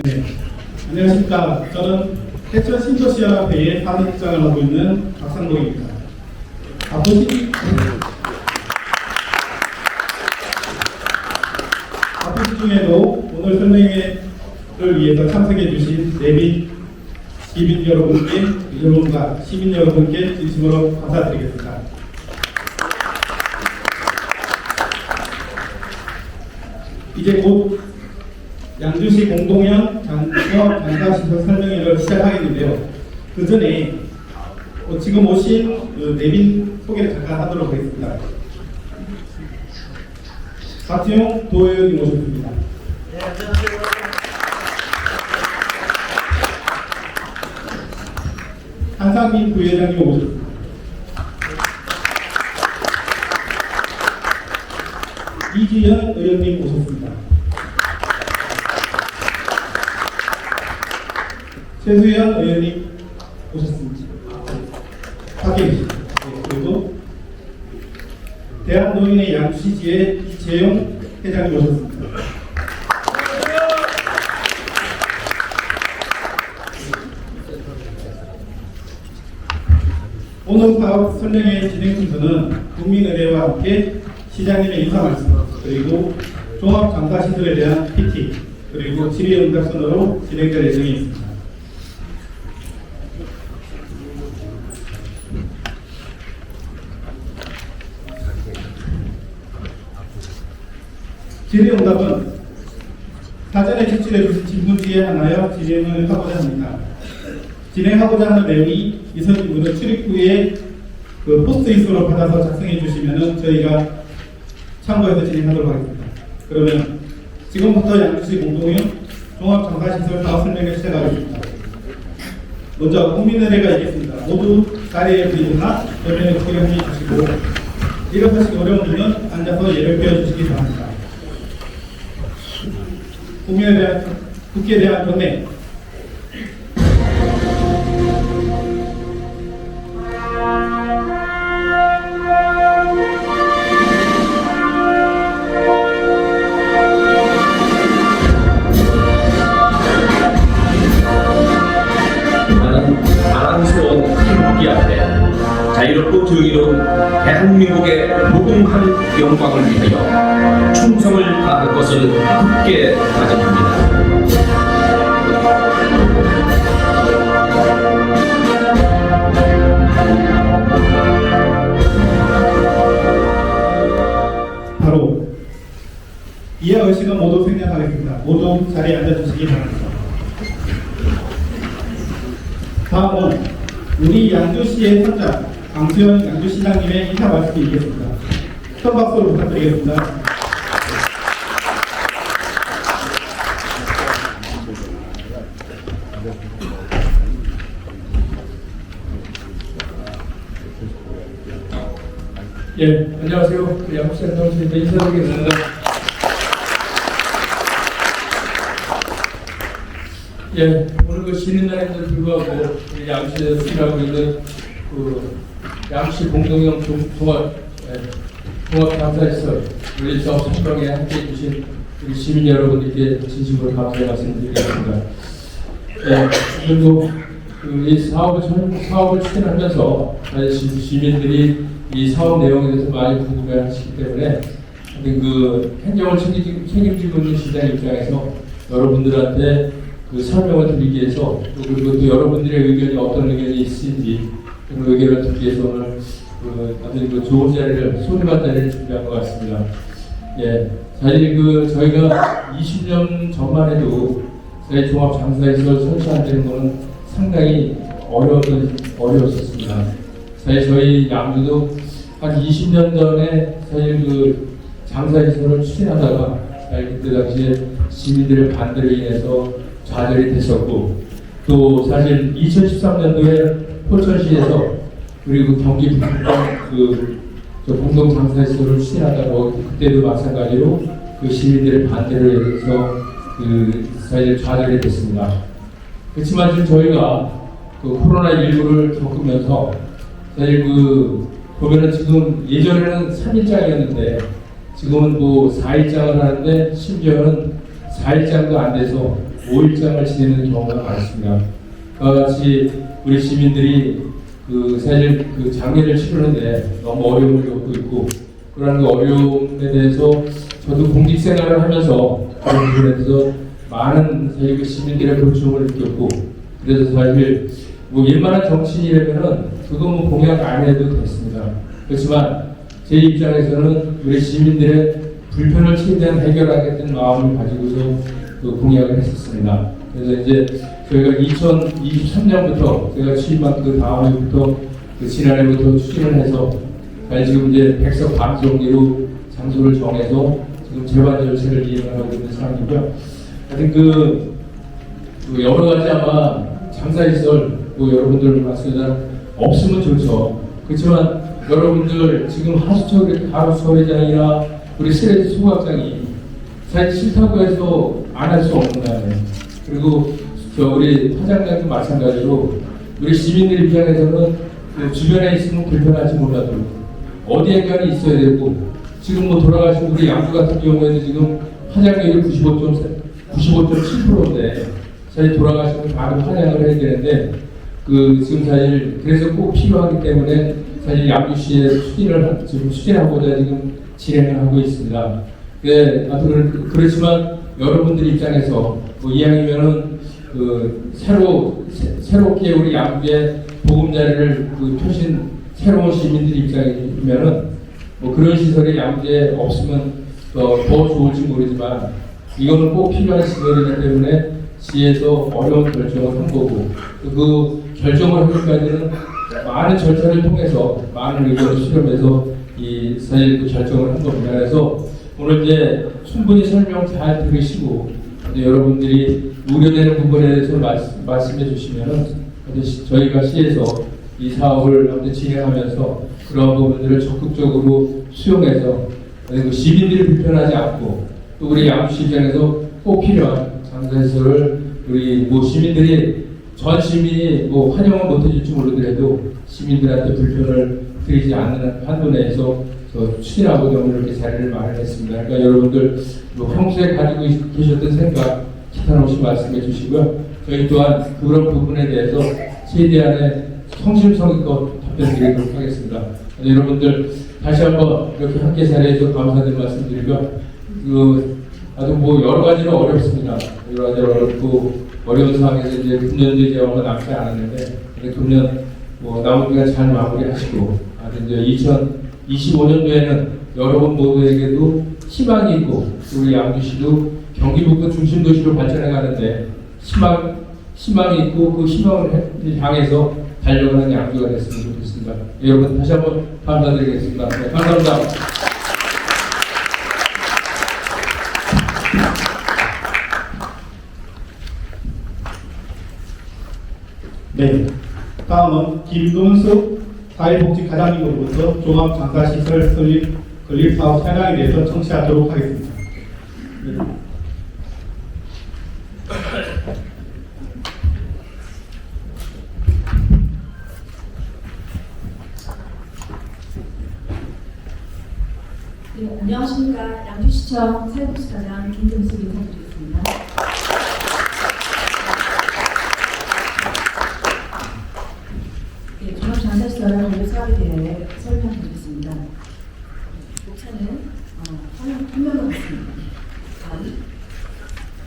네, 안녕하십니까. 저는 해천 신도시연합회의 사무국장을 하고 있는 박상동입니다. 바쁜 중에도 오늘 설명회를 위해서 참석해 주신 내빈 시민 여러분과 시민 여러분께 진심으로 감사드리겠습니다. 이제 곧 양주시 공동형 장사시설 설명회를 시작하겠는데요. 그 전에 지금 오신 내빈 소개를 잠깐 하도록 하겠습니다. 박지용 도의원님 오셨습니다. 네, 안녕하세요. 한상민 부회장님 오셨습니다. 이주연 의원님 오셨습니다. 최수연 의원님 오셨습니다. 밖에 계십니다. 네, 그리고 대한노인의 양주시지회 이재용 회장님 오셨습니다. 오늘 사업 설명회 진행 순서는 국민의례와 함께 시장님의 인사 말씀, 그리고 종합장사시설에 대한 PT, 그리고 질의응답 순으로 진행될 예정이 있습니다. 질의응답은 사전에 제출해 주신 질문지에 한하여 진행을 하고자 합니다. 진행하고자 하는 내용이 이선진문은 출입 후에 포스트잇으로 받아서 작성해 주시면 저희가 참고해서 진행하도록 하겠습니다. 그러면 지금부터 양주시 공동형 종합장사시설 사업 설명을 시작하겠습니다. 먼저 국민의례가 있겠습니다. 모두 자리에 들거나 옆에 구경해 주시고 일어서시기 어려운 분은 앉아서 예를 배워주시기 바랍니다. 국회에 대한 건네. 자랑스러운 국기 앞에 자유롭고 정의로운 대한민국의 무궁한 영광을 위하여 충성을 다할 것을 굳게 다짐합니다. 바로 이해 의식은 모두 생략하겠습니다. 모두 자리에 앉아주시기 바랍니다. 다음은 우리 양주시의 선장 강수현 양주시장님의 인사 말씀이 있겠습니다. 큰 박수로 부탁드리겠습니다. 예, 안녕하세요. 양주시장님한테 인사드리겠습니다. 예, 오늘 쉬는 날에도 불구하고 우리 양주시에서 일하고 있는 양주시 공동형 종합장사시설 우리 사업 성과에 함께해 주신 우리 시민 여러분들께 진심으로 감사의 말씀드리겠습니다. 예, 그리고 이 사업을 추진하면서 시민들이 이 사업 내용에 대해서 많이 궁금해하시기 때문에 행정을 책임지고 있는 시장 입장에서 여러분들한테 설명을 드리기 위해서 그리고 또 여러분들의 의견이 어떤 의견이 있으신지 그런 의견을 듣기 위해서 오늘 아주 좋은 자리를 소중한 자리를 준비한 것 같습니다. 예, 사실 저희가 20년 전만 해도 저희 종합장사시설 설치하는 거는 상당히 어려웠었습니다. 사실 저희 양주도 한 20년 전에 사실 장사시설을 추진하다가 그때 당시에 시민들의 반대로 인해서 좌절이 됐었고, 또 사실 2013년도에 포천시에서 그리고 경기 북부권 공동장사시설을 추진하다가 그때도 마찬가지로 시민들의 반대로 인해서 사실 좌절이 됐습니다. 그렇지만 지금 저희가 코로나19를 겪으면서 사실 보면은 지금 예전에는 3일장이었는데 지금은 4일장을 하는데 심지어는 4일장도 안 돼서 5일장을 지내는 경우가 많습니다. 그와 같이 우리 시민들이 사실 장례를 치르는데 너무 어려움을 겪고 있고, 그런 그 어려움에 대해서 저도 공직 생활을 하면서 그런 부분에 대해서 많은 사실 그 시민들의 고충을 느꼈고, 그래서 사실 뭐 일만한 정치인이라면은 그거 뭐 공약 안 해도 됐습니다. 그렇지만 제 입장에서는 우리 시민들의 불편을 최대한 해결하겠다는 마음을 가지고서 그 공약을 했었습니다. 그래서 이제 저희가 2023년부터 제가 취임한 그 다음 해부터 지난해부터 추진을 해서 지금 이제 백석 반 정도로 장소를 정해서 지금 재반 절차를 이행하고 있는 상황이고요. 하여튼 여러 가지 아마 장사시설 뭐 여러분들 말씀대로 없으면 좋죠. 그렇지만 여러분들 지금 하수처리장이나 우리 쓰레기 소각장이 사실 싫다고 해서 안 할 수 없는 거 아니에요. 그리고 우리 화장장도 마찬가지로 우리 시민들 입장에서는 주변에 있으면 불편할지 몰라도 어디에까는 있어야 되고, 지금 뭐 돌아가신 우리 양주 같은 경우에는 지금 화장률이 95.7%인데 사실 돌아가시면 바로 화장을 해야 되는데 지금 사실 그래서 꼭 필요하기 때문에 사실 양주시에 지금 추진하고자 지금 진행을 하고 있습니다. 네, 그렇지만 여러분들 입장에서 뭐 이왕이면은 새롭게 우리 양주에 보금자리를 펴신 새로운 시민들 입장이면은 뭐 그런 시설이 양주에 없으면 더 좋을지 모르지만 이거는 꼭 필요한 시설이기 때문에 시에서 어려운 결정을 한 거고, 그 결정을 하기까지는 많은 절차를 통해서 많은 의견을 수렴해서 사실 그 결정을 한 겁니다. 그래서 오늘 이제 충분히 설명 잘 들으시고 여러분들이 우려되는 부분에 대해서 말씀해 주시면은 저희가 시에서 이 사업을 진행하면서 그런 부분들을 적극적으로 수용해서 그리고 시민들이 불편하지 않고 또 우리 양주시 입장에서 꼭 필요한 장사시설을 우리 뭐 시민들이 전 시민이 뭐 환영을 못 해줄지 모르더라도 시민들한테 불편을 드리지 않는 한도 내에서 추진하고 오늘 이렇게 자리를 마련했습니다. 그러니까 여러분들 뭐 평소에 가지고 계셨던 생각 기탄 없이 말씀해 주시고요. 저희 또한 그런 부분에 대해서 최대한의 성심성의껏 답변드리도록 하겠습니다. 여러분들 다시 한번 이렇게 함께 자리해서 감사드리는 말씀드리고요. 아주 뭐 여러 가지로 어렵습니다. 여러 가지로 어렵고 어려운 상황에서 이제 금년도 이제 얼마 남지 않았는데 금년 뭐 남은 기간 잘 마무리하시고 이제 2025년도에는 여러분 모두에게도 희망이 있고 우리 양주시도 경기북도 중심도시로 발전해 가는데 희망이 있고 그 희망을 향해서 달려가는 양주가 됐으면 좋겠습니다. 여러분 다시 한번 감사드리겠습니다. 네, 감사합니다. 네, 다음은 김동숙 사회복지과장님으로부터 종합장사시설 건립사업 현황에 대해서 청취하도록 하겠습니다. 네, 안녕하십니까. 양주시청 사회복지과장 김동숙 인사드리겠습니다. 네, 종합장사시설 건립 사업에 대해 설명드리겠습니다. 목차는 화면과 같습니다.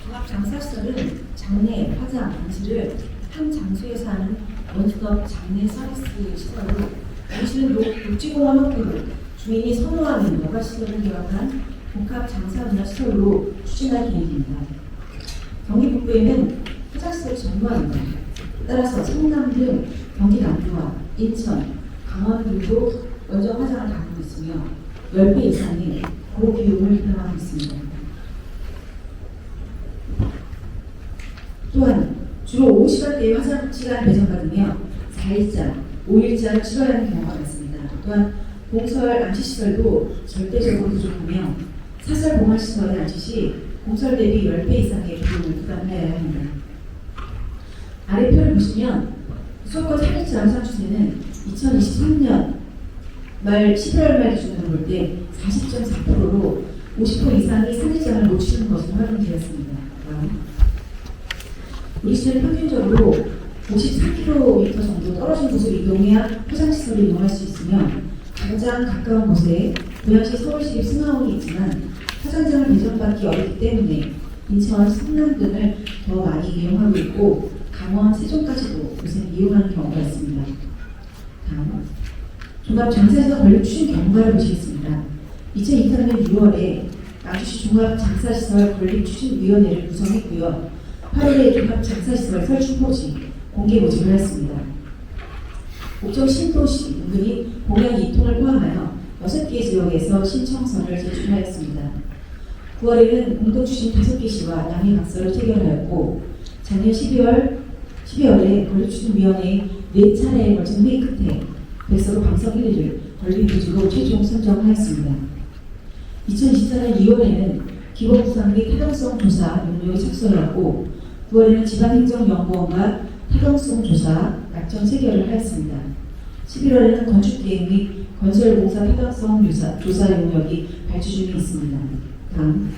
종합장사시설은 장례, 화장, 안지를 한 장소에서 하는 원스톱 장례 서비스 시설로 당시는 녹지공원업계로 주민이 선호하는 여가 시설을 결합한 복합 장사문화 시설로 추진할 계획입니다. 경기 북부에는 화장시설이 전무합니다. 따라서 성남 등 경기 남부와 인천, 강원 등도 먼저 화장을 다루고 있으며 10배 이상의 고비용을 희망하고 있습니다. 또한 주로 오후 시간대에 화장 시간을 배정받으며 4일자, 5일자를 치러야 하는 경우가 많습니다. 또한 공설 암시시설도 절대적으로 부족하며 사설 봉화시설의 암시시 공설 대비 10배 이상의 비용을 부담해야 합니다. 아래 표를 보시면 수도권 4일자 양상 추세는 2023년 말 11월 말 기준으로 볼 때 40.4%로 50% 이상이 3일장을 놓치는 것으로 확인되었습니다. 우리 시는 평균적으로 53km 정도 떨어진 곳을 이동해야 화장시설을 이용할 수 있으며 가장 가까운 곳에 고양시 서울시립 승하원이 있지만 화장장을 배정받기 어렵기 때문에 인천, 성남 등을 더 많이 이용하고 있고 강원, 세종까지도 요새 이용하는 경우가 있습니다. 다음, 종합장사시설 건립 추진 경과를 보시겠습니다. 2023년 6월에 남주시 종합장사시설 건립추진위원회를 구성했고요. 8월에 종합장사시설 설치 포지, 공개 모집을 했습니다. 옥정 신도시, 인근이 공약 2통을 포함하여 6개 지역에서 신청서를 제출하였습니다. 9월에는 공동추진 5개 시와 양해 각서를 체결하였고 작년 12월에 건립추진위원회 4차례에 걸친 회의 끝에 백서로 방석 1위를 건립부지로 최종 선정하였습니다. 2024년 2월에는 기본부상 및 타당성 조사 용역에 착수하였고 9월에는 지방행정연구원과 타당성 조사 약정 체결을 하였습니다. 11월에는 건축계획 및 건설공사 타당성 조사 용역이 발주 중에 있습니다. 다음,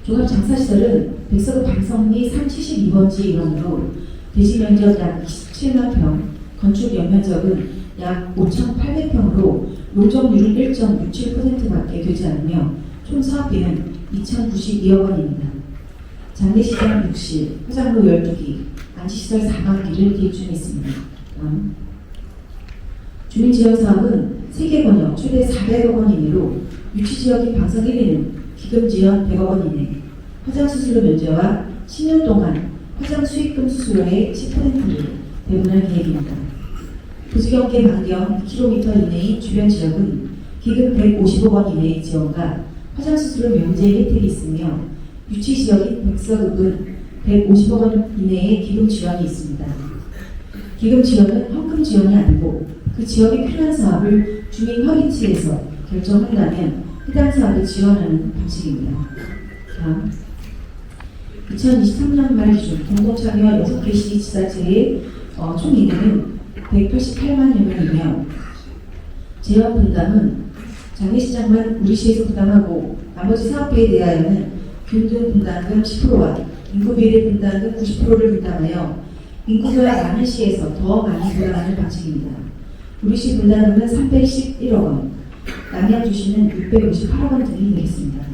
종합장사시설은 백석읍 방성리 372번지 일원으로 대지 면적 약 27만 평, 건축 연면적은 약 5,800평으로 용적률은 1.67%밖에 되지 않으며 총 사업비는 2,092억 원입니다. 장례시장 60, 화장로 12기, 안치시설 4만 기를 기획 중에 있습니다. 주민지원사업은 세계번역 최대 400억 원 이내로 유치지역인 방석 1위는 기금지원 100억 원 이내, 화장수수료 면제와 10년 동안 화장 수익금 수수료의 10%를 배분할 계획입니다. 부지경계 반경 2km 이내의 주변 지역은 기금 150억 원 이내의 지원과 화장수수료 면제 혜택이 있으며 유치지역인 백석읍은 150억 원 이내의 기금 지원이 있습니다. 기금 지원은 현금 지원이 아니고 그 지역에 필요한 사업을 주민 협의체에서 결정한다면 해당 사업을 지원하는 방식입니다. 다음, 2023년 말 기준 공동참여 6개 시지자체의 총 인구는 188만여 명이며 재원 분담은 장례시장만 우리 시에서 부담하고 나머지 사업비에 대하여는 균등 분담금 10%와 인구비례 분담금 90%를 분담하여 인구가 많은 시에서 더 많이 부담하는 방식입니다. 우리 시 분담금은 311억 원, 남양주시는 658억 원 등이 되겠습니다.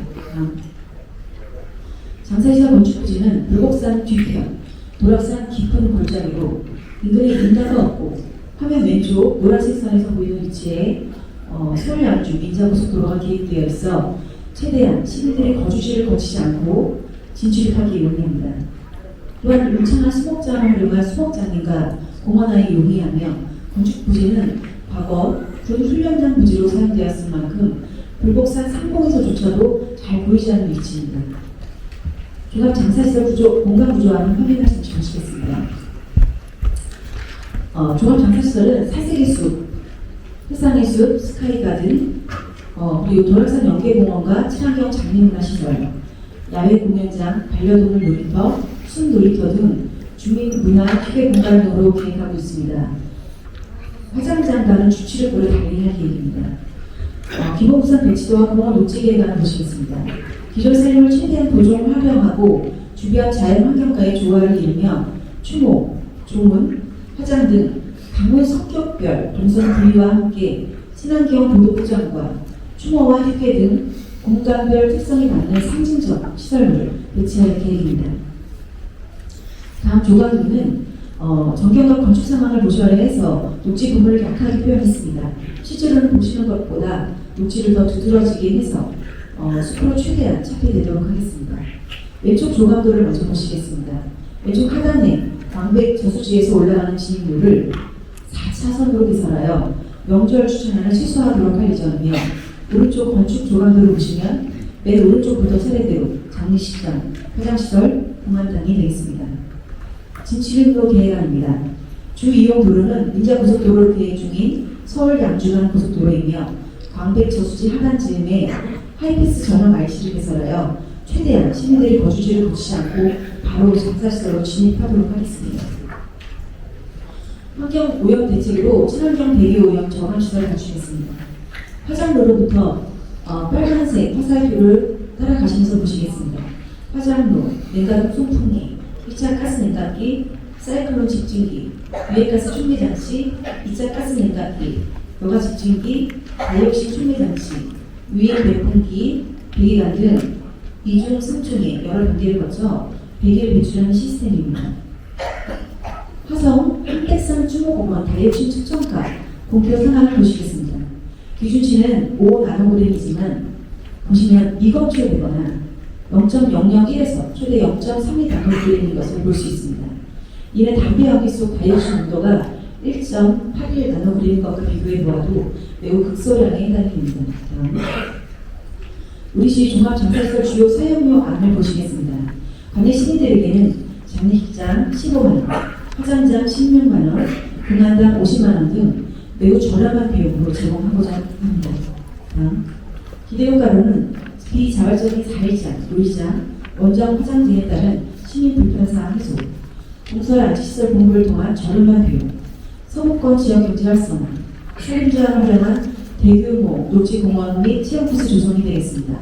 장사시설 건축부지는 불곡산 뒤편, 도락산 깊은 골짜기로 인근에 인가가 없고 화면 왼쪽 노란색 선에서 보이는 위치에 서울 양주 민자고속도로가 계획되어 있어 최대한 시민들이 거주지를 거치지 않고 진출하기 용이합니다. 또한 용창한 수목장을 활용한 수목장님과 공원화에 용이하며 건축부지는 과거 군 훈련장 부지로 사용되었을 만큼 불곡산 상공에서조차도 잘 보이지 않는 위치입니다. 종합장사시설 구조, 공간 구조와는 화면을 보시겠습니다. 종합장사시설은 살색의 숲, 해상의 숲, 스카이가든, 그리고 도락산 연계공원과 친환경 장례문화시설, 야외 공연장, 반려동물 놀이터, 숲 놀이터 등 주민 문화 휴게 공간 등으로 계획하고 있습니다. 화장장과는 주치를 고려 당연히 할 계획입니다. 기본부산 배치도와 공원 녹지 계획안을 보시겠습니다. 기존 산림을 최대한 보존 활용하고 주변 자연 환경과의 조화를 이루며 추모, 조문, 화장 등 강원 성격별 동선 분위와 함께 친환경 도로구장과 추모와 휴게 등 공간별 특성이 맞는 상징적 시설물을 배치할 계획입니다. 다음 조각은 전경과 건축 상황을 모셔해서 녹지 부분을 약하게 표현했습니다. 실제로는 보시는 것보다 녹지를 더 두드러지게 해서 숲으로 최대한 착피되도록 하겠습니다. 왼쪽 조각도를 먼저 보시겠습니다. 왼쪽 하단에 광백 저수지에서 올라가는 진입로를 4차선으로 개설하여 명절 추천하는 취소하도록 할 예정이며 오른쪽 건축 조각도를 보시면 맨 오른쪽부터 차례대로 장례식장, 화장시설, 공안장이 되겠습니다. 진출입로 계획안입니다. 주 이용 도로는 민자고속도로를 계획 중인 서울 양주간 고속도로이며 광백 저수지 하단 즈음에 하이패스 전용 IC를 개설하여 최대한 시민들이 거주지를 거치지 않고 바로 장사시설로 진입하도록 하겠습니다. 환경 오염 대책으로 친환경 대기 오염 저감 시설 갖추겠습니다. 화장로로부터 빨간색 화살표를 따라가시면서 보시겠습니다. 화장로, 냉각용 송풍기, 1차 가스 냉각기, 사이클론 집중기, 유해가스 충배 장치, 2차 가스 냉각기, 여가 집중기, 다이옥신 충배 장치, 유해 배풍기, 배기관 등 2중, 3중의 여러 단계를 거쳐 배기를 배출하는 시스템입니다. 화성 한택산 추모공원 다이옥신 측정가 공표 상황을 보시겠습니다. 기준치는 5나노그램이지만 보시면 미검출되거나 0.001에서 최대 0.3나노그램인 것을 볼 수 있습니다. 이는 담배화기 속 다이옥신 농도가 1.81나노그램인 것과 비교해 보아도 매우 극소량에 해당됩니다. 우리시 종합장사시설 주요 사용료 안을 보시겠습니다. 관내 시민들에게는 장례식장 15만원, 화장장 16만원, 공안당 50만원 등 매우 저렴한 비용으로 제공하고자 합니다. 기대효과로는 비자발적인 사회장, 놀이장, 원정 화장 등에 따른 시민 불편사항 해소, 동설 안치시설 공부를 통한 저렴한 비용, 서부권 지역 경제 활성화, 산림자를 활용한 대규모 녹지공원 및 체험코스 조성이 되겠습니다.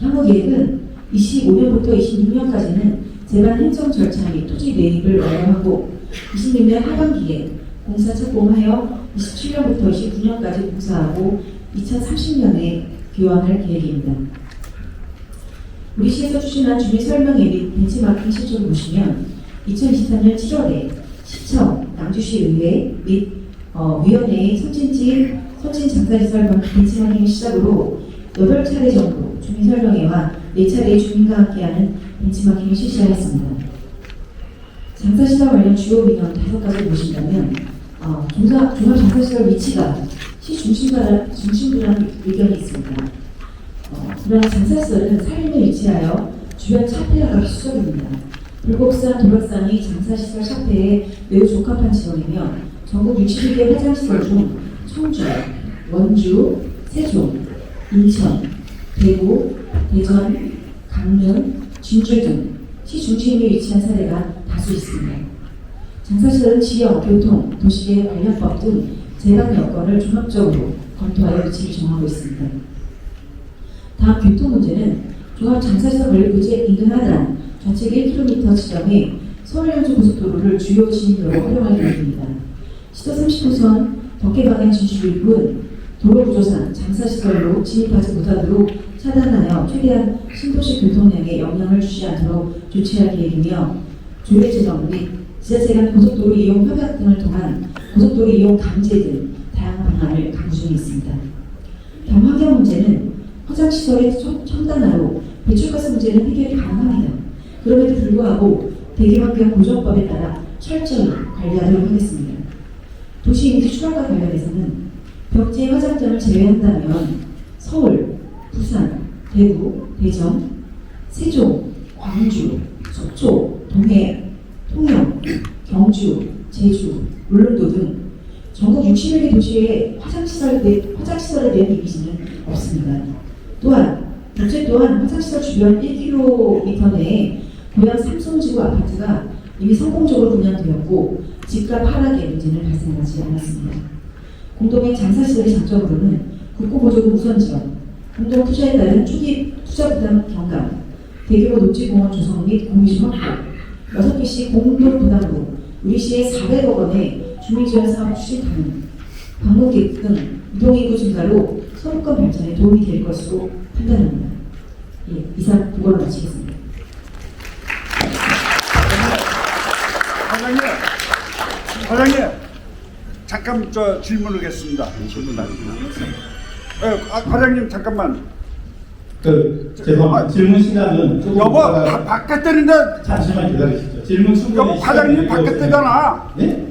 향후 계획은 25년부터 26년까지는 제반 행정 절차 및 토지 매입을 완료하고 26년 하반기에 공사 착공하여 27년부터 29년까지 공사하고 2030년에 교환할 계획입니다. 우리 시에서 추진한 주민 설명회 및 벤치마킹 실적을 보시면 2023년 7월에 시청, 양주시의회 및 위원회의 선진장사시설 벤치마킹을 시작으로 8차례 정도 주민 설명회와 4차례의 주민과 함께하는 벤치마킹을 실시하였습니다. 장사시설 관련 주요 민원 5가지를 보신다면 종합장사시설 위치가 시 중심부라는 의견이 있습니다. 그러나 장사시설은 산림에 위치하여 주변 차폐가 필수적입니다. 불곡산, 도락산이 장사시설 차폐에 매우 적합한 지역이며 전국 61개 화장시설 중 청주, 원주, 세종, 인천, 대구, 대전, 강릉, 진주 등 시중심에 위치한 사례가 다수 있습니다. 장사시설은 지역, 교통, 도시계 관련법 등 제반 여건을 종합적으로 검토하여 위치를 정하고 있습니다. 다음 교통 문제는 종합장사시설 건립구제 인근 하단 좌측 1km 지점에 서울-양주 고속도로를 주요 진입로로 활용할 계획입니다. 시도 30호선 덕계 방향 진출 일부는 도로구조상 장사시설로 진입하지 못하도록 차단하여 최대한 신도시 교통량에 영향을 주지 않도록 조치할 계획이며 조례 제정 및 지자체 간 고속도로 이용 협약 등을 통한 고속도로 이용 강제 등 다양한 방안을 강구 중에 있습니다. 다음 환경 문제는 화장시설의 첨단화로 배출가스 문제는 해결이 가능합니다. 그럼에도 불구하고 대기환경 보존법에 따라 철저히 관리하도록 하겠습니다. 도시이미지 추가과 관련해서는 벽지 화장장을 제외한다면 서울, 부산, 대구, 대전, 세종, 광주, 속초, 동해, 통영, 경주, 제주, 울릉도 등 전국 61개 도시의 화장시설에 대한 이미지는 없습니다. 또한 국제 또한 화장시설 주변 1km 내에 고양 삼성지구 아파트가 이미 성공적으로 분양되었고 집값 하락의 문제는 발생하지 않았습니다. 공동의 장사시설의 장점으로는 국고보조금 우선 지원, 공동 투자에 따른 초기 투자 부담 경감, 대규모 녹지공원 조성 및 공유지 확보, 6개시 공동 부담으로 우리시의 400억 원의 주민지원 사업 추진 가능, 방문객 등 이동인구 증가로 서부권 발전에 도움이 될 것으로 판단합니다. 예, 이상 보고를 마치겠습니다. 과장님, 잠깐 질문을 하겠습니다. 과장님 잠깐만. 죄송합니다. 질문 시간은 조금 여보, 있다가 바깥들인데 잠시만 기다리시죠. 질문 충분히 여보, 과장님 시간이 바깥되잖아. 네?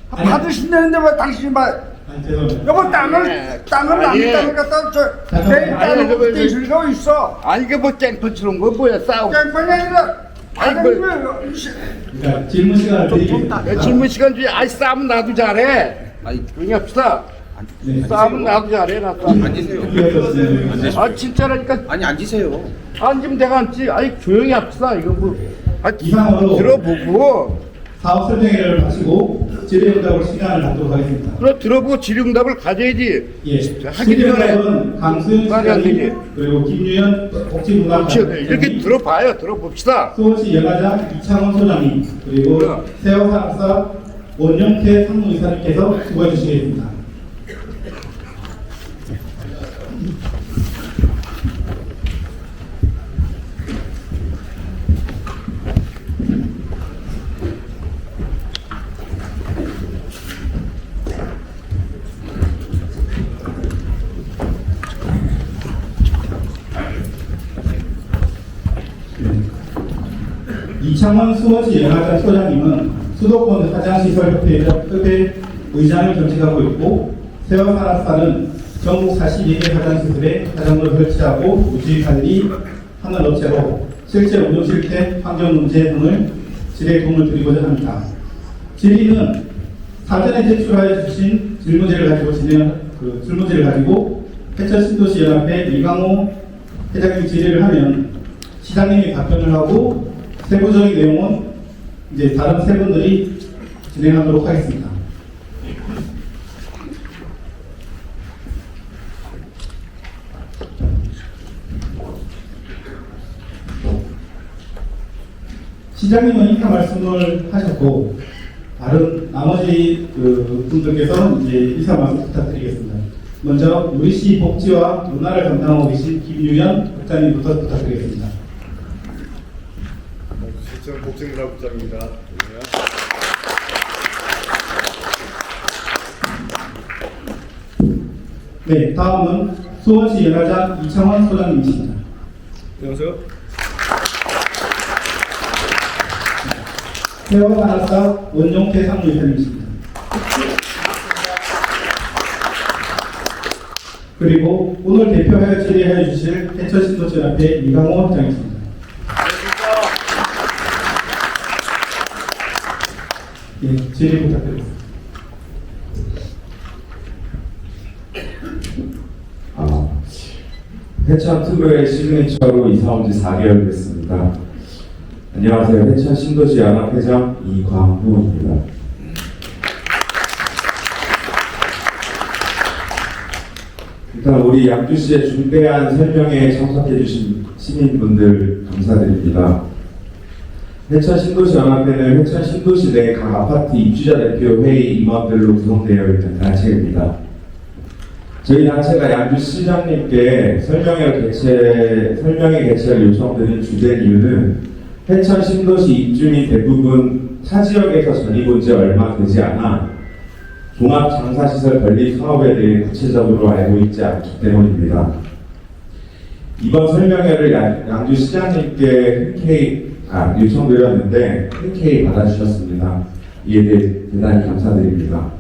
받으신다는데 왜 당신이 말? 죄송합니다. 여보, 땅을 남의 땅을 갖다 내 땅을 그때 줄고 있어. 아니 이게 뭐 땡볕처럼 거 뭐야 싸우고 땡판이 아니라 과장님이 그러니까 질문 시간을 드리겠습니다. 질문 시간 중에 아이 싸우면 나도 잘해 아니 조용히 합시다 네. 싸우면 나도 잘해 나 싸움 앉으세요. 아 진짜라니까 아니 앉으세요. 앉으면 내가 앉지 아이 조용히 합시다 이거 뭐 이상으로 들어보고 사업 설명회를 마치고 질의응답을 시간을 갖도록 하겠습니다. 그럼 들어보고 질의응답을 가져야지. 예, 하기 전에 질의응답은 강수현 말이 안 시장님 되지. 그리고 김유현 복지문화 이렇게 들어봐요. 들어봅시다. 수원시 연화장 이창원 소장님 그리고 세워산업사 원영태 상무이사님께서 수고해 주시겠습니다. 이창원 수원시 연화장 소장님은 수도권 화장시설협회 의장을 겸직하고 있고 세워산업사는 전국 42개 화장시설에 화장로를 설치하고 유지 관리 하는 업체로 실제 운영 실태, 환경 문제 등을 질의에 도움을 드리고자 합니다. 질의는 사전에 제출하여 주신 질문지를 가지고 해천신도시 연합회 이강호 회장님이 질의를 하면 시장님이 답변을 하고 세부적인 내용은 이제 다른 세 분들이 진행하도록 하겠습니다. 시장님은 인사 말씀을 하셨고 다른 나머지 분들께서 이제 인사 말씀 부탁드리겠습니다. 먼저 우리시 복지와 문화를 담당하고 계신 김유현 국장님부터 부탁드리겠습니다. 저는 복지문화국장입니다. 네, 다음은 수원시 연화장 이창원 소장님이십니다. 안녕하세요. 세워산업사 원용태 상무이사님이십니다. 그리고 오늘 대표하여 질의하여 주실 해천신도시연합회 이강호 회장이십니다. 예, 질의 부탁드리겠습니다. 해천 특구의 시그니처로 이사 온 지 4개월 됐습니다. 안녕하세요. 해천 신도시 연합회장 이광호입니다. 일단 우리 양주시의 중대한 설명에 참석해 주신 시민분들 감사드립니다. 해천 신도시 연합회는 해천 신도시 내 각 아파트 입주자 대표 회의 임원들로 구성되어 있는 단체입니다. 저희 단체가 양주시장님께 설명회 개최를 요청드린 주된 이유는 해천 신도시 입주민 대부분 타 지역에서 전입 온 지 얼마 되지 않아 종합장사시설 건립 사업에 대해 구체적으로 알고 있지 않기 때문입니다. 이번 설명회를 양주시장님께 흔쾌히 요청드렸는데 흔쾌히 받아주셨습니다. 이에 대해 대단히 감사드립니다.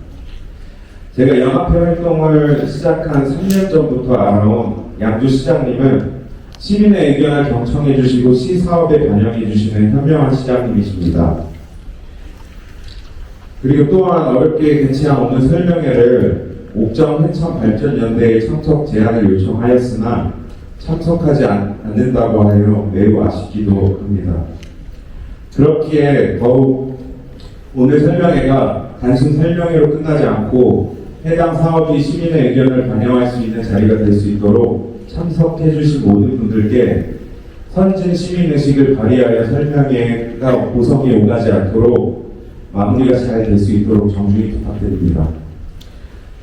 제가 연합회 활동을 시작한 3년 전부터 알아온 양주시장님은 시민의 의견을 경청해 주시고 시사업에 반영해 주시는 현명한 시장님이십니다. 그리고 또한 어렵게 개최한 오늘 설명회를 옥정 해천발전연대에 참석 제안을 요청하였으나 참석하지 않는다고 하여 매우 아쉽기도 합니다. 그렇기에 더욱 오늘 설명회가 단순 설명회로 끝나지 않고 해당 사업이 시민의 의견을 반영할 수 있는 자리가 될 수 있도록 참석해 주신 모든 분들께 선진 시민의식을 발휘하여 설명회가 고성이 오가지 않도록 마무리가 잘 될 수 있도록 정중히 부탁드립니다.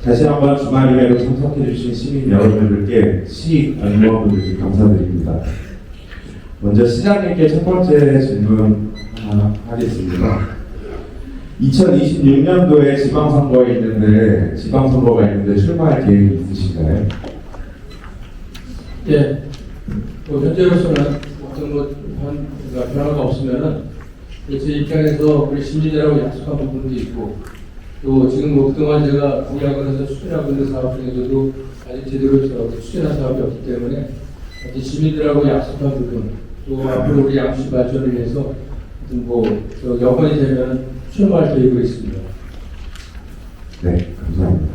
다시 한번 주말임에도 참석해 주신 시민 여러분들께 시 공무원분들께 감사드립니다. 먼저 시장님께 첫 번째 질문 하겠습니다. 2026년도에 지방선거가 있는데 출마할 계획이 있으신가요? 예. 현재로서는 어떤 변화가 없으면은 제 입장에서 우리 시민들하고 약속한 부분도 있고 또 지금 그동안 제가 공약을 해서 추진하고 있는 사업 중에서도 아직 제대로 추진한 사업이 없기 때문에 시민들하고 약속한 부분 또 앞으로 우리 양주시 발전을 위해서 여건이 되면 출마할 계획으로 있습니다. 네, 감사합니다.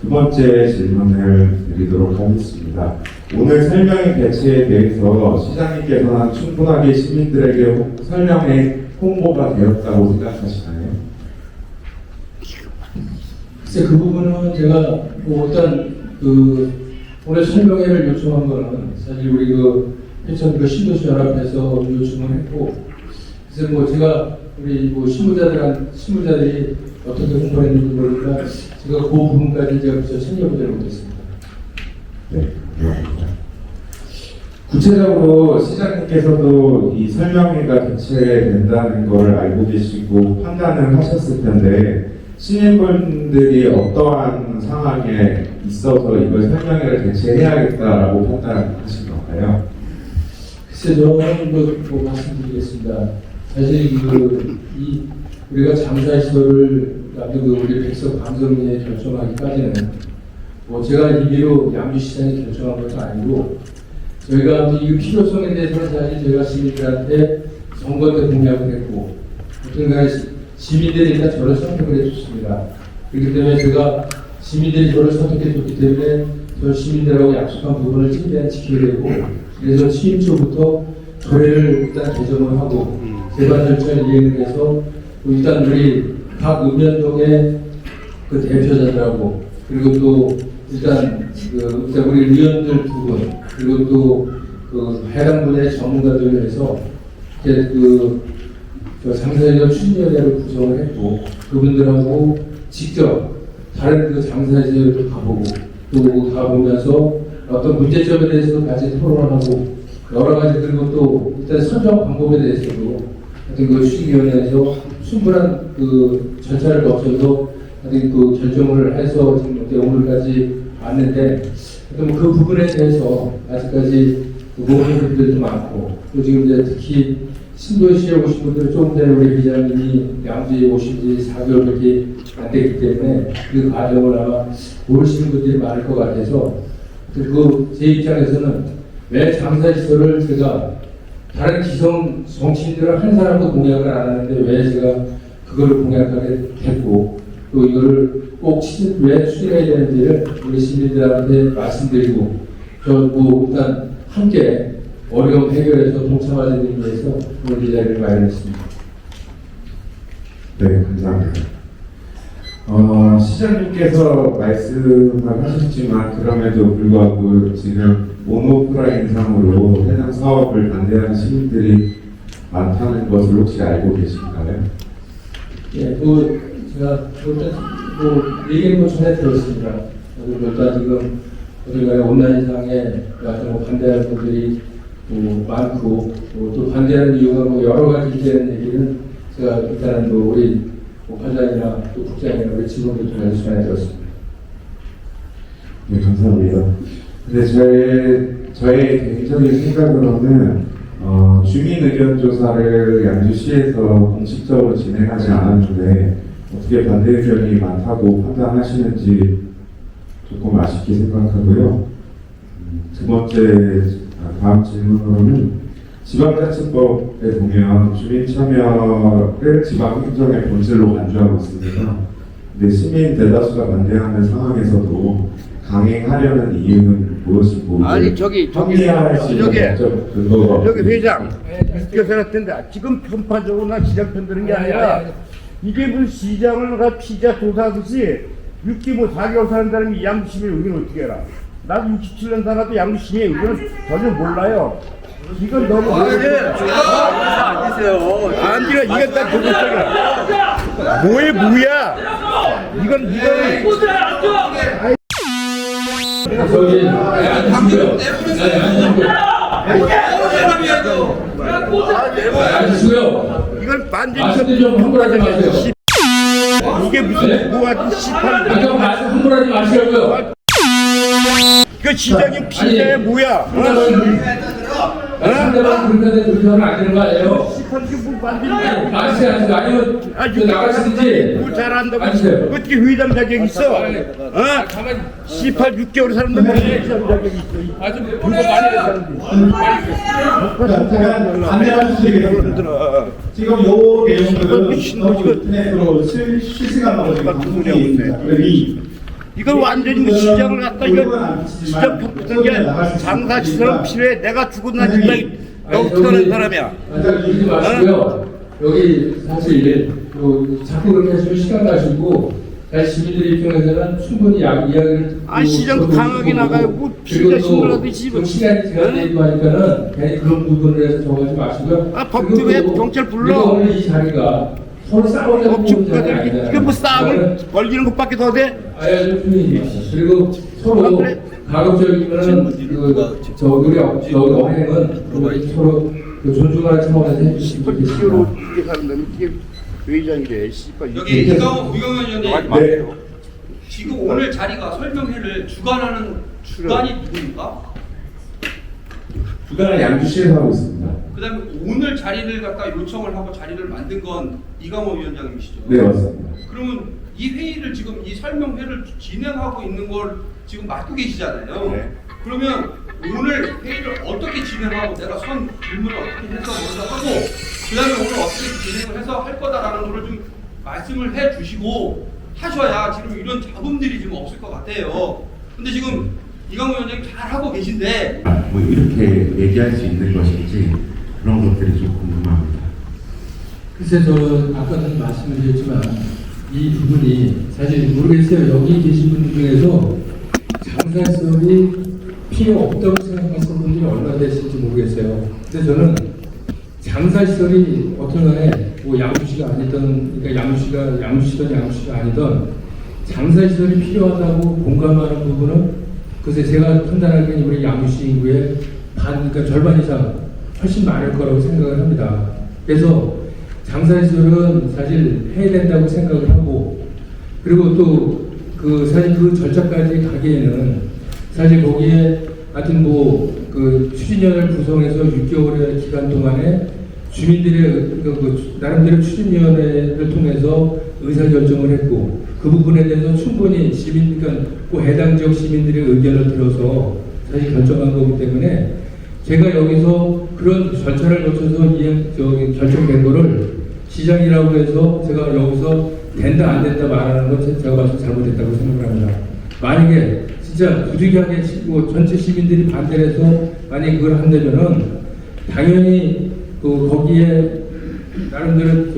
두 번째 질문을 드리도록 하겠습니다. 오늘 설명회 개최에 대해서 시장님께서는 충분하게 시민들에게 설명회 홍보가 되었다고 생각하시나요? 글쎄 그 부분은 제가 뭐 일단 그 오늘 설명회를 요청한 거는 사실 우리 그 회천 그 신도시 연합에서 요청을 했고, 그래서 뭐 제가 우리 뭐 신무자들이 어떻게 공부를 했는지 모르니까 제가 그 부분까지 제가 챙겨보도록 하겠습니다. 네, 감사합니다. 구체적으로 시장님께서도 이 설명회가 개최된다는 걸 알고 계시고 판단을 하셨을 텐데 시민분들이 어떠한 상황에 있어서 이걸 설명회를 개최해야겠다라고 판단하신 건가요? 글쎄 저는 뭐 말씀드리겠습니다. 사실 우리가 장사시설을 우리 백석 방송에 결정하기까지는 뭐 제가 임의로 양주시장이 결정한 것도 아니고 저희가 이 필요성에 대해서는 사실 저희가 시민들한테 선거 때 공약을 했고 어떤가 시민들이 일단 저를 선택을 해줬습니다. 그렇기 때문에 제가 시민들이 저를 선택해줬기 때문에 저 시민들하고 약속한 부분을 최대한 지켜야 되고, 그래서 취임 초부터 조례를 일단 개정을 하고 개발 절차를 이행을 해서 일단 우리 각 읍면동의 그 대표자들하고 그리고 또 일단 우리 의원들 두 분 그리고 또 그 해당 분야의 전문가들을 해서 이제 장사회전 추진위원회를 구성을 했고 그분들하고 직접 다른 그 장사회전을 가보고 또 가보면서 어떤 문제점에 대해서도 같이 토론하고 여러 가지, 그리고 또 일단 선정 방법에 대해서도 하여튼 그 추진위원회에서 충분한 그 절차를 거쳐서 하여튼 그 결정을 해서 지금 오늘까지 왔는데, 하여튼 그 부분에 대해서 아직까지 모르는 분들도 많고, 또 지금 이제 특히 신도시에 오신 분들, 조금 전에 우리 기자님이 양주에 오신 지 4개월밖에 안 됐기 때문에 그 과정을 아마 모르시는 분들이 많을 것 같아서 제 입장에서는 왜 장사시설을 제가 다른 기성 정치인들은 한 사람도 공약을 안 하는데 왜 제가 그거를 공약하게 됐고 또 이거를 꼭 왜 추진해야 되는지를 우리 시민들한테 말씀드리고 뭐 일단 함께 어려움 해결해서 동참하자는 의미에서 오늘 이 자리를 마련했습니다. 네, 감사합니다. 시장님께서 말씀을 하셨지만 그럼에도 불구하고 지금 모노프라인상으로 해당 사업을 반대하는 시민들이 많다는 것을 혹시 알고 계신가요? 예, 제가 얘기는 뭐 전에 들었습니다. 그리고 일단 지금 어딜가에 온라인상에 반대하는 분들이 많고 또 반대하는 이유가 여러 가지 있다는 얘기는 제가 일단은 우리 과장이나 또 국장이나 우리 직원들 통해서 전해 들었습니다. 네, 감사합니다. 근데 저의 개인적인 생각으로는 주민 의견 조사를 양주시에서 공식적으로 진행하지 않았는데 어떻게 반대 의견이 많다고 판단하시는지 조금 아쉽게 생각하고요. 두 번째, 다음 질문으로는 지방자치법에 보면 주민 참여를 지방행정의 본질로 간주하고 있습니다. 근데 시민 대다수가 반대하는 상황에서도 강행하려는 이유는 무엇이고? 아니 저기 회장 그래서 텐데 지금 편파적으로 나 시장 편드는 게 아니라 이게 무슨 시장을 가 피자 조사하듯이 6개월 4개월 사는 사람이 양주시민의 의견을 어떻게 알아? 나도 67년 살아도 양주시민의 의견을 전혀 몰라요. 이건 너무 앉으세요. 이건 다 도덕적이야. 뭐야? 이건 저기 앉으시고요. 이건 반전 말씀 좀 흥분하지 마세요. 이게 무슨 뭐하든 시판 말씀 흥분하지 마시고요. 그 시장이 피자야 뭐야? 상대방 그렇게 하면 안 되는 거 아니에요? 시판 이게 뭐 만드는 마시세요. 아니면 나가시든지. 뭘 잘한다고 앉으세요. 어떻게 회장 자격이 있어? 시판 6개월 사는데 뭐 회장 자격이 있어? 아주 불거 많이 제가 안내해 주시겠습니다. 지금 요 내용들은 너무 인터넷으로 실시간으로 지금 방송되고 있습니다. 그러니 이건 완전히 뭐 시장을 갖다 이거 시장 폭탄 게 장사시설은 필요해. 내가 죽었나 진짜 너 태어난 사람이야. 그러지 마시고요. 여기 사실 자꾸 그렇게 하시면 시간 가시고 사실 시민들 입장에서는 충분히 이야기를 시장도 강하게 나가요. 뭐 그리고 피자 신문하듯이 또 시간이 제한되고 하니까는 괜히 그런 부분을 해서 정하지 마시고요. 법조에 그리고 또 경찰 불러. 우리가 오늘 이 자리가 서로 싸우자고 하는 자리 아니잖아요. 이게 뭐 싸움을 벌리는 것밖에 더 돼? 그리고 서로 가급적이면은 우리 언행은 서로 존중하는 차원에서 해주시면 시로 좋겠습니다. 이게 사는 놈이 이게 회장이래. 씨발 여기 이강원 위원장님 네. 지금 오늘 자리가 설명회를 주관하는 주관이 누구입니까? 주간은 양주시에서 하고 있습니다. 그다음에 오늘 자리를 갖다 요청을 하고 자리를 만든 건 이강원 위원장님이시죠? 네, 맞습니다. 그러면 이 회의를 지금 이 설명회를 진행하고 있는 걸 지금 맡고 계시잖아요. 네. 그러면 오늘 회의를 어떻게 진행하고 내가 선 질문을 어떻게 해서 먼저 하고 그다음에 오늘 어떻게 진행을 해서 할 거다라는 거를 좀 말씀을 해 주시고 하셔야 지금 이런 잡음들이 지금 없을 것 같아요. 근데 지금 이강원 위원장님 잘 하고 계신데 뭐 이렇게 얘기할 수 있는 것인지 그런 것들이 좀 궁금합니다. 글쎄 저는 아까도 말씀을 드렸지만 이 부분이 사실 모르겠어요. 여기 계신 분들 중에서 장사설이 필요 없다고 생각하시는 분들이 얼마나 되실지 모르겠어요. 근데 저는 장사시설이 어떤 간에 뭐 양주시가 아니던 그러니까 양주시가 아니던 장사시설이 필요하다고 공감하는 부분은 글쎄 제가 판단하기에는 우리 양주시 인구의 그러니까 절반 이상 훨씬 많을 거라고 생각을 합니다. 그래서 장사시설은 사실 해야 된다고 생각을 하고 그리고 또 사실 그 절차까지 가기에는 사실 거기에 하여튼 그 추진위원회를 구성해서 6개월의 기간 동안에 주민들의 나름대로 추진위원회를 통해서 의사결정을 했고 그 부분에 대해서 충분히 그러니까 그 해당 지역 시민들의 의견을 들어서 사실 결정한 거기 때문에 제가 여기서 그런 절차를 거쳐서 결정된 거를 시장이라고 해서 제가 여기서 된다 안 된다 말하는 건 제가 봐서 잘못했다고 생각을 합니다. 만약에 진짜 부득이하게 전체 시민들이 반대를 해서 만약에 그걸 한다면은 당연히 거기에 나름대로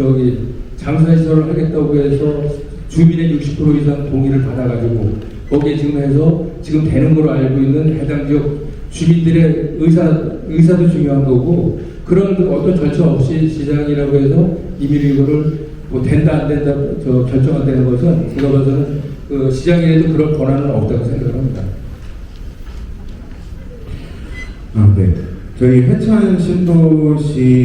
장사시설을 하겠다고 해서 주민의 60% 이상 동의를 받아가지고 거기에 지금 해서 지금 되는 걸로 알고 있는 해당 지역 주민들의 의사도 중요한 거고 그런 어떤 절차 없이 시장이라고 해서 임의로 이거를 뭐 된다 안 된다 결정한다는 것은 제가 봐서는 시장에도 그런 권한은 없다고 생각을 합니다. 네. 저희 회천 신도시와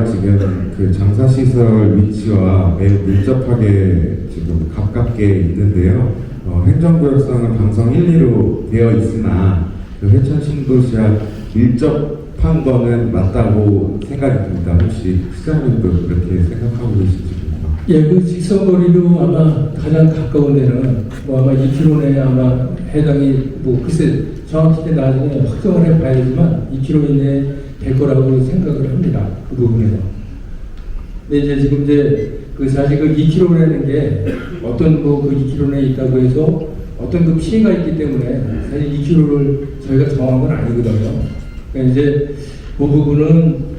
지금 그 장사시설 위치와 매우 밀접하게 지금 가깝게 있는데요. 행정구역상은 방성 1, 2로 되어 있으나 그 회천 신도시와 밀접한 거는 맞다고 생각이 듭니다. 혹시 시장님도 그렇게 생각하고 계신지 궁금합니다. 예, 그 직선거리로 아마 가장 가까운 데는 뭐 아마 2km 내에 아마 해당이 뭐 글쎄 정확히 나중에 확정을 해봐야지만 2km 이내에 될 거라고 생각을 합니다. 그 부분에서. 근데 이제 지금 사실 그 2km라는 게 어떤 그 2km 내에 있다고 해서 어떤 그 피해가 있기 때문에 사실 2km를 저희가 정한 건 아니거든요. 그러니까 이제 그 부분은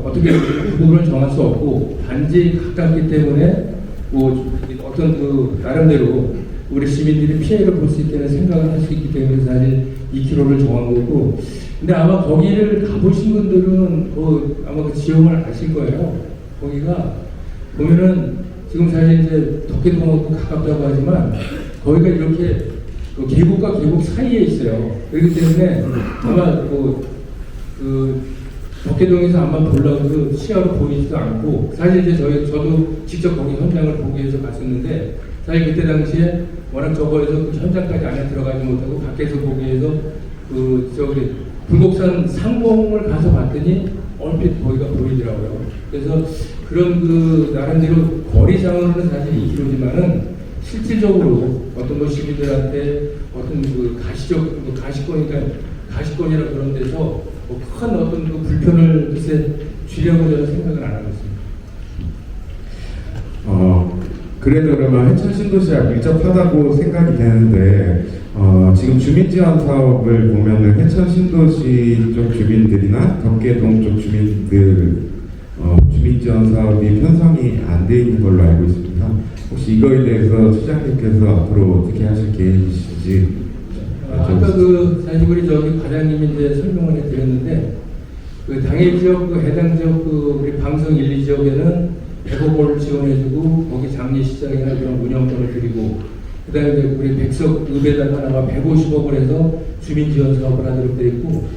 어떻게 그 부분을 정할 수 없고 단지 가깝기 때문에 뭐 어떤 나름대로 우리 시민들이 피해를 볼 수 있다는 생각을 할 수 있기 때문에 사실 2km를 정한 거고 근데 아마 거기를 가보신 분들은 아마 그 지역을 아실 거예요. 거기가 보면은 지금 사실 이제 덕계동하고 가깝다고 하지만 거기가 이렇게 계곡과 계곡 사이에 있어요. 그렇기 때문에 아마 덕계동에서 아마 보려고 시야로 보이지도 않고 사실 이제 저도 직접 거기 현장을 보기 위해서 갔었는데 사실 그때 당시에 워낙 저거에서 그 현장까지 안에 들어가지 못하고 밖에서 보기 위해서 불곡산 상봉을 가서 봤더니 얼핏 거기가 보이더라고요. 그래서 그런 나름대로 거리상으로는 사실 2km지만은 실질적으로 어떤 시민들한테 어떤 가시권이라 그런 데서 큰 어떤 불편을 글쎄 주려고 저는 생각을 안 하고 있습니다. 그래도 그러면 회천 신도시와 밀접하다고 생각이 되는데 지금 주민지원 사업을 보면은 회천 신도시 쪽 주민들이나 덕계동 쪽 주민들 주민지원 사업이 편성이 안 돼 있는 걸로 알고 있습니다. 있습니다. 혹시 이거에 대해서 시장님께서 앞으로 어떻게 하실 계획이신지 아까 사실 우리 과장님이 이제 설명을 해드렸는데 당해 지역 해당 지역 우리 방송 1, 2지역에는 100억 원을 지원해주고 거기 장례시장이나 그런 운영권을 드리고 그다음에 우리 백석읍에다가 아마 150억을 해서 주민 지원 사업을 하도록 되어 있고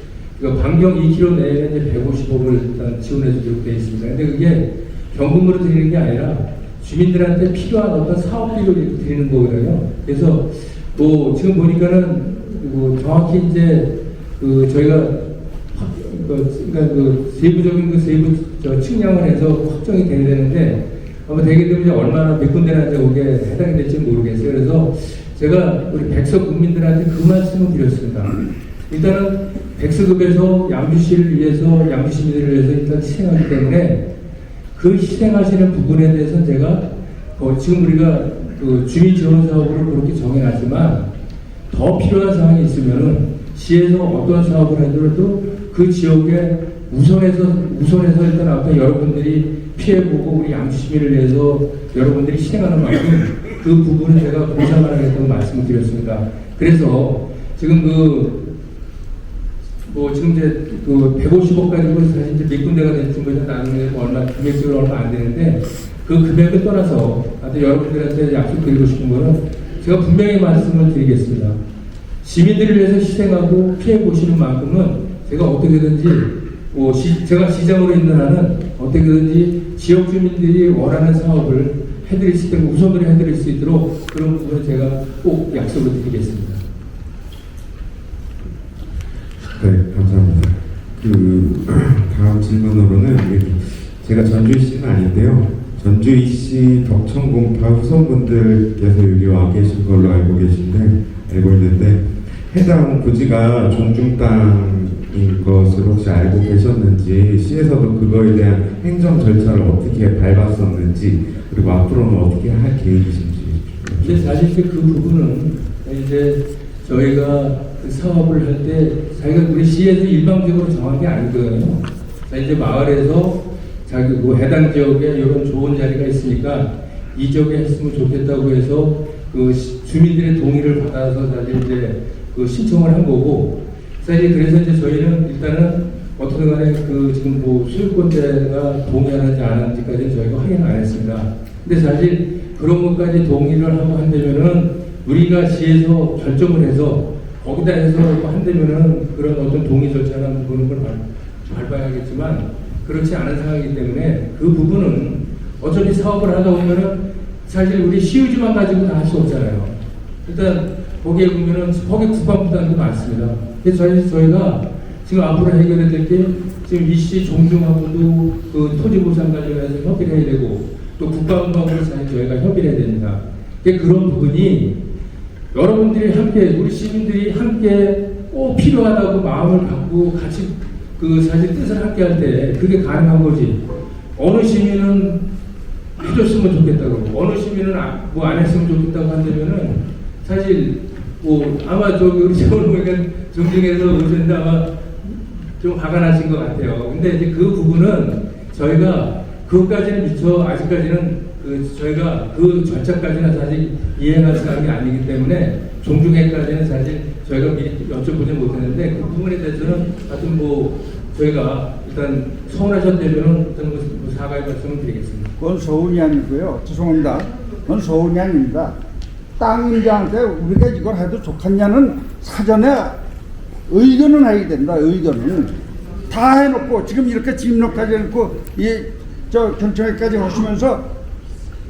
반경 2km 내에는 이제 150억을 일단 지원해주도록 되어 있습니다. 근데 그게 경금으로 드리는 게 아니라 주민들한테 필요한 어떤 사업비로 이렇게 드리는 거거든요. 그래서 지금 보니까는 정확히 이제 저희가 그러니까 세부적인 세부 측량을 해서 확정이 돼야 되는데 아마 되게 되면 이제 얼마나 몇 군데나 이제 오게 해당이 될지 모르겠어요. 그래서 제가 우리 백석 국민들한테 그 말씀을 드렸습니다. 일단은 백석읍에서 양주시를 위해서 양주 시민들을 위해서 일단 희생하기 때문에 그 희생하시는 부분에 대해서는 제가 지금 우리가 주민 지원 사업으로 그렇게 정해놨지만 더 필요한 사항이 있으면은 시에서 어떤 사업을 하더라도 그 지역에 우선해서 일단 아까 여러분들이 피해보고 우리 양주 시민을 위해서 여러분들이 희생하는 만큼 그 부분은 제가 보상을 하겠다고 말씀을 드렸습니다. 그래서 지금 지금 이제 150억 가지고 사실 이제 몇 군데가 될지 나중에 금액적으로 얼마 안 되는데 그 금액을 떠나서 하여튼 여러분들한테 약속드리고 싶은 거는 제가 분명히 말씀을 드리겠습니다. 시민들을 위해서 희생하고 피해 보시는 만큼은 제가 어떻게든지 제가 시장으로 있는 한은 어떻게든지 지역 주민들이 원하는 사업을 해드릴 수 있도록 우선으로 해드릴 수 있도록 그런 부분을 제가 꼭 약속을 드리겠습니다. 네, 감사합니다. 다음 질문으로는 제가 전주시는 아닌데요. 전주시 덕천공파 후손분들께서 여기 와 계신 걸로 알고 있는데 해당 부지가 종중 땅인 것을 혹시 알고 계셨는지 시에서도 그거에 대한 행정 절차를 어떻게 밟았었는지 그리고 앞으로는 어떻게 할 계획이신지. 근데 사실 그 부분은 이제 저희가 그 사업을 할 때 자기가 우리 시에서 일방적으로 정한 게 아니거든요. 자 이제 마을에서 자기 해당 지역에 이런 좋은 자리가 있으니까 이 지역에 했으면 좋겠다고 해서 주민들의 동의를 받아서 사실 이제 신청을 한 거고 사실 그래서 이제 저희는 일단은 어떻게 간에 지금 소유권자가 동의하는지 안 하는지까지는 저희가 확인을 안 했습니다. 근데 사실 그런 것까지 동의를 하고 한다면은 우리가 시에서 결정을 해서 거기다 해서 한다면은 그런 어떤 동의 절차나 그런 걸 밟아야겠지만 그렇지 않은 상황이기 때문에 그 부분은 어차피 사업을 하다 보면은 사실 우리 시의지만 가지고 다 할 수 없잖아요. 일단 거기에 보면은 거기 국방부단도 많습니다. 그래서 저희가 지금 앞으로 해결해야 될 게 지금 이씨 종중하고도 토지 보상 관련해서 협의를 해야 되고 또 국방부하고 사실 저희가 협의를 해야 됩니다. 그런 부분이 여러분들이 함께 우리 시민들이 함께 꼭 필요하다고 마음을 갖고 같이 사실 뜻을 함께 할 때 그게 가능한 거지. 어느 시민은 해줬으면 좋겠다고 어느 시민은 안 했으면 좋겠다고 한다면은 사실 아마 우리 세월 보니까 정중에서 오셨는데 아마 좀 화가 나신 것 같아요. 근데 이제 그 부분은 저희가 그것까지는 미처 아직까지는 저희가 그 절차까지는 사실 이해할 사람이 아니기 때문에 종중에까지는 사실 저희가 미리 여쭤보지 못했는데 그 부분에 대해서는 하여튼 저희가 일단 서운하셨다면 사과의 말씀을 드리겠습니다. 그건 서운이 아니고요. 죄송합니다. 그건 서운이 아닙니다. 땅 임자한테 우리가 이걸 해도 좋겠냐는 사전에 의견은 해야 된다. 의견은 다 해놓고 지금 이렇게 집록까지 해놓고 경청회까지 하시면서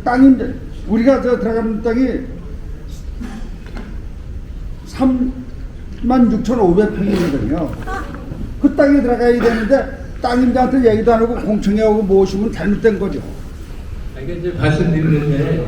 땅 임자 우리가 들어가는 땅이 36,500평이거든요. 그 땅에 들어가야 되는데 땅 임자한테 얘기도 안 하고 공청회 하고 모시면 잘못된 거죠. 그러니까 이제 말씀드리는데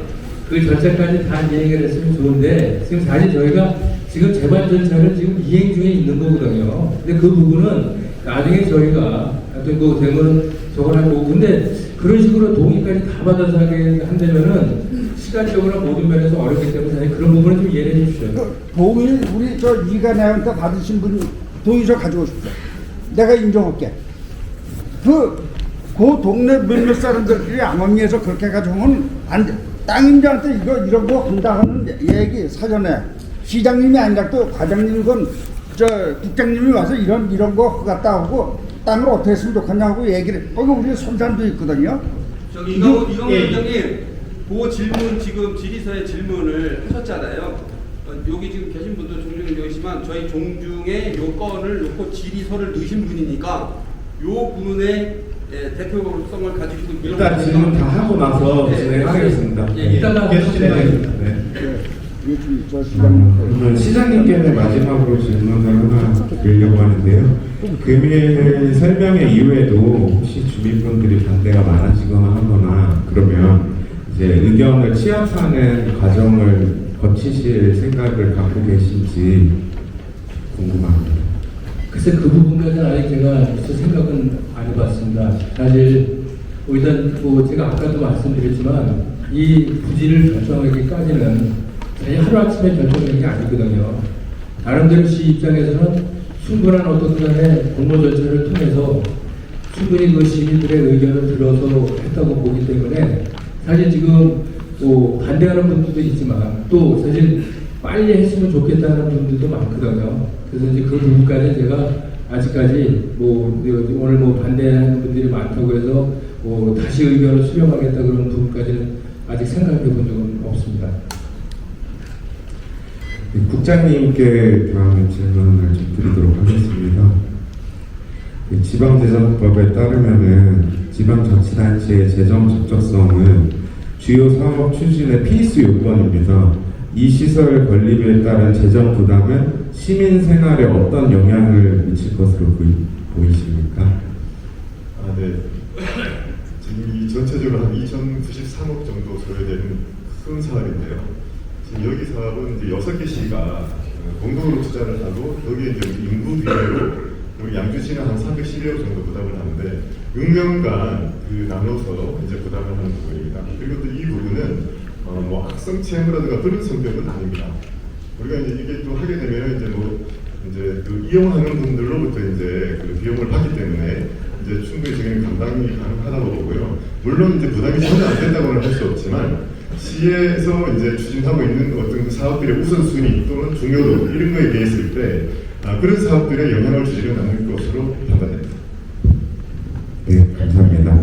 그 절차까지 다 이행을 했으면 좋은데 지금 사실 저희가 지금 재반 절차를 지금 이행 중에 있는 거거든요. 근데 그 부분은 나중에 저희가 하여튼 되면 저걸 하고 근데 그런 식으로 동의까지 다 받아서 하게 한다면은 시간적으로 모든 면에서 어렵기 때문에 사실 그런 부분은 좀 이해해 주십시오. 동의 우리 이간애한테 받으신 분 동의서 가지고 싶죠. 내가 인정할게. 그 동네 몇몇 사람들끼리 암암리에서 그렇게 가지고는 안 돼. 땅임자한테 이런 거 한다 하는 얘기 사전에 시장님이 아니라 또 과장님이건 국장님이 와서 이런 거 같다 하고 땅을 어떻게 했으면 좋겠냐고 얘기를 거기 우리 손산도 있거든요. 저기 이광훈 위원장님, 그 질문 지금 질의서에 질문을 하셨잖아요. 여기 지금 계신 분도 종종 계시지만 저희 종중에 요건을 놓고 질의서를 넣으신 분이니까 요 부분에 대표성을 가지고 일단 질문 다 하고 나서 진행하겠습니다. 이따가 계속 진행하겠습니다. 그러면 시장님께는 마지막으로 질문을 하나 드리려고 하는데요. 금일 설명회 이후에도 혹시 주민분들이 반대가 많아지거나 하거나 그러면 이제 의견을 취합하는 과정을 거치실 생각을 갖고 계신지 궁금합니다. 글쎄 그 부분까지는 아직 제가 생각은 안 해봤습니다. 사실 일단 제가 아까도 말씀드렸지만 이 부지를 결정하기까지는 하루아침에 결정된 게 아니거든요. 나름대로 시 입장에서는 충분한 어떤 간의 공모 절차를 통해서 충분히 그 시민들의 의견을 들어서 했다고 보기 때문에 사실 지금 반대하는 분들도 있지만 또 사실 빨리 했으면 좋겠다는 분들도 많거든요. 그래서 이제 그 부분까지 제가 아직까지 오늘 반대하는 분들이 많다고 해서 다시 의견을 수렴하겠다 그런 부분까지는 아직 생각해 본 적은 없습니다. 국장님께 다음 질문을 좀 드리도록 하겠습니다. 지방재정법에 따르면은 지방자치단체의 재정 적절성은 주요 사업 추진의 필수 요건입니다. 이 시설 건립에 따른 재정 부담은 시민 생활에 어떤 영향을 미칠 것으로 보이십니까? 네. 지금 이 전체적으로 한 2,093억 정도 소요되는 큰 사업인데요. 지금 여기 사업은 이제 6개 시가 공동으로 투자를 하고 여기에 이제 인구 비례로 우리 양주시는 한 312억 정도 부담을 하는데 6년간 나눠서 이제 부담을 하는 부분입니다. 그리고 또 이 부분은 학생 체험이라든가 그런 성격은 아닙니다. 우리가 이제 이게 또 하게 되면 이제 이용하는 분들로부터 이제 그 비용을 받기 때문에 이제 충분히 저희는 감당이 가능하다고 보고요. 물론 이제 부담이 전혀 안 된다고는 할 수 없지만 시에서 이제 추진하고 있는 어떤 사업들의 우선순위 또는 중요도 이런 거에 비했을 때 그런 사업들에 영향을 주지는 않을 것으로 판단됩니다. 네, 감사합니다.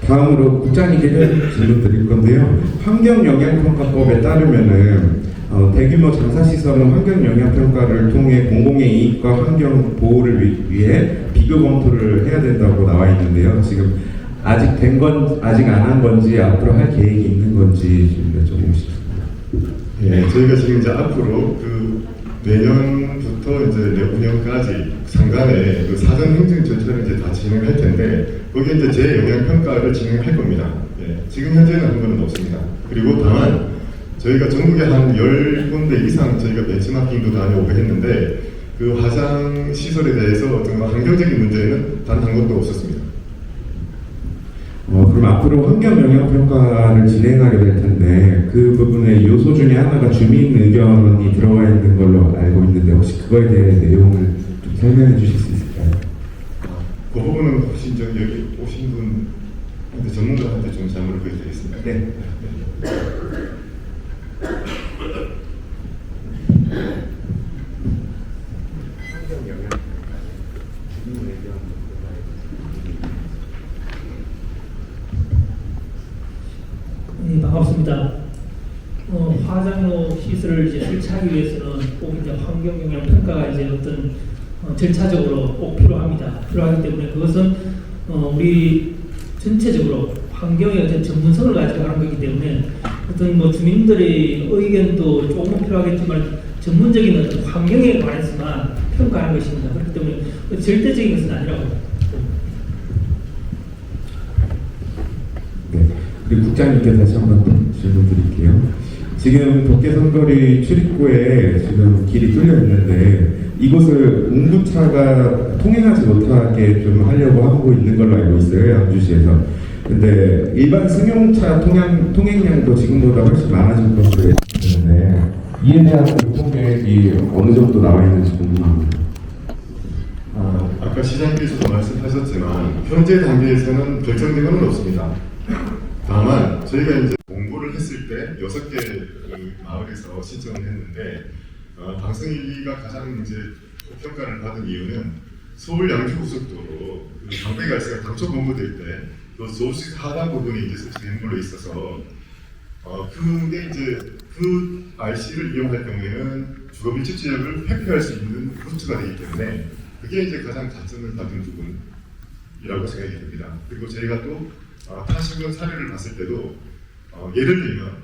다음으로 국장님께 질문 드릴 건데요. 환경영향평가법에 따르면은 대규모 장사시설은 환경영향평가를 통해 공공의 이익과 환경 보호를 위해 비교 검토를 해야 된다고 나와 있는데요. 지금 아직 안 한 건지 앞으로 할 계획이 있는 건지 좀 여쭤보고 싶습니다. 네, 저희가 지금 이제 앞으로 내년부터 이제 내후년까지 상간에 사전 행정 절차를 이제 다 진행할 텐데 거기에 이제 재영향 평가를 진행할 겁니다. 예, 지금 현재는 한 건 없습니다. 그리고 다만 저희가 전국에 한 10군데 이상 저희가 벤치마킹도 다녀오고 했는데 그 화장 시설에 대해서 어떤 환경적인 문제는 단 한 건도 없었습니다. 그럼 앞으로 환경영향평가를 진행하게 될 텐데 그 부분의 요소 중에 하나가 주민 의견이 들어가 있는 걸로 알고 있는데 혹시 그거에 대해 내용을 좀 설명해 주실 수 있을까요? 그 부분은 혹시 여기 오신 분한테 전문가한테 좀 자문을 드리겠습니다. 네. 네, 반갑습니다. 화장로 시설을 이제 설치하기 위해서는 꼭 이제 환경 영향 평가가 이제 어떤 절차적으로 꼭 필요합니다. 필요하기 때문에 그것은 우리 전체적으로 환경의 어떤 전문성을 가지고 하는 거기 때문에 어떤 주민들의 의견도 조금 필요하겠지만 전문적인 어떤 환경에 관해서만 평가하는 것입니다. 그렇기 때문에 절대적인 것은 아니라고. 네. 그리고 국장님께 다시 한번 질문 드릴게요. 지금 덕계선거리 출입구에 지금 길이 뚫려 있는데 이곳을 웅부차가 통행하지 못하게 좀 하려고 하고 있는 걸로 알고 있어요, 양주시에서. 근데 일반 승용차 통행량도 지금보다 훨씬 많아질 것으로 예상되는데 이에 대한 교통 계획이 어느 정도 나와 있는지 궁금합니다. 아까 시장님께서도 말씀하셨지만 현재 단계에서는 결정된 건 없습니다. 다만 저희가 이제 공고를 했을 때 6개 그 마을에서 신청을 했는데 방송일기가 가장 이제 평가를 받은 이유는 서울 양주고속도로 그 방배갈새가 당초 공부될 때그 조수 하단 부분이 이제 설치된 걸로 있어서 그게 이제 그 RC를 이용할 경우에는 주거 밀집 지역을 회피할 수 있는 루트가 되기 때문에 그게 이제 가장 단점을 받은 부분이라고 생각이 됩니다. 그리고 저희가 또 타시군 사례를 봤을 때도 예를 들면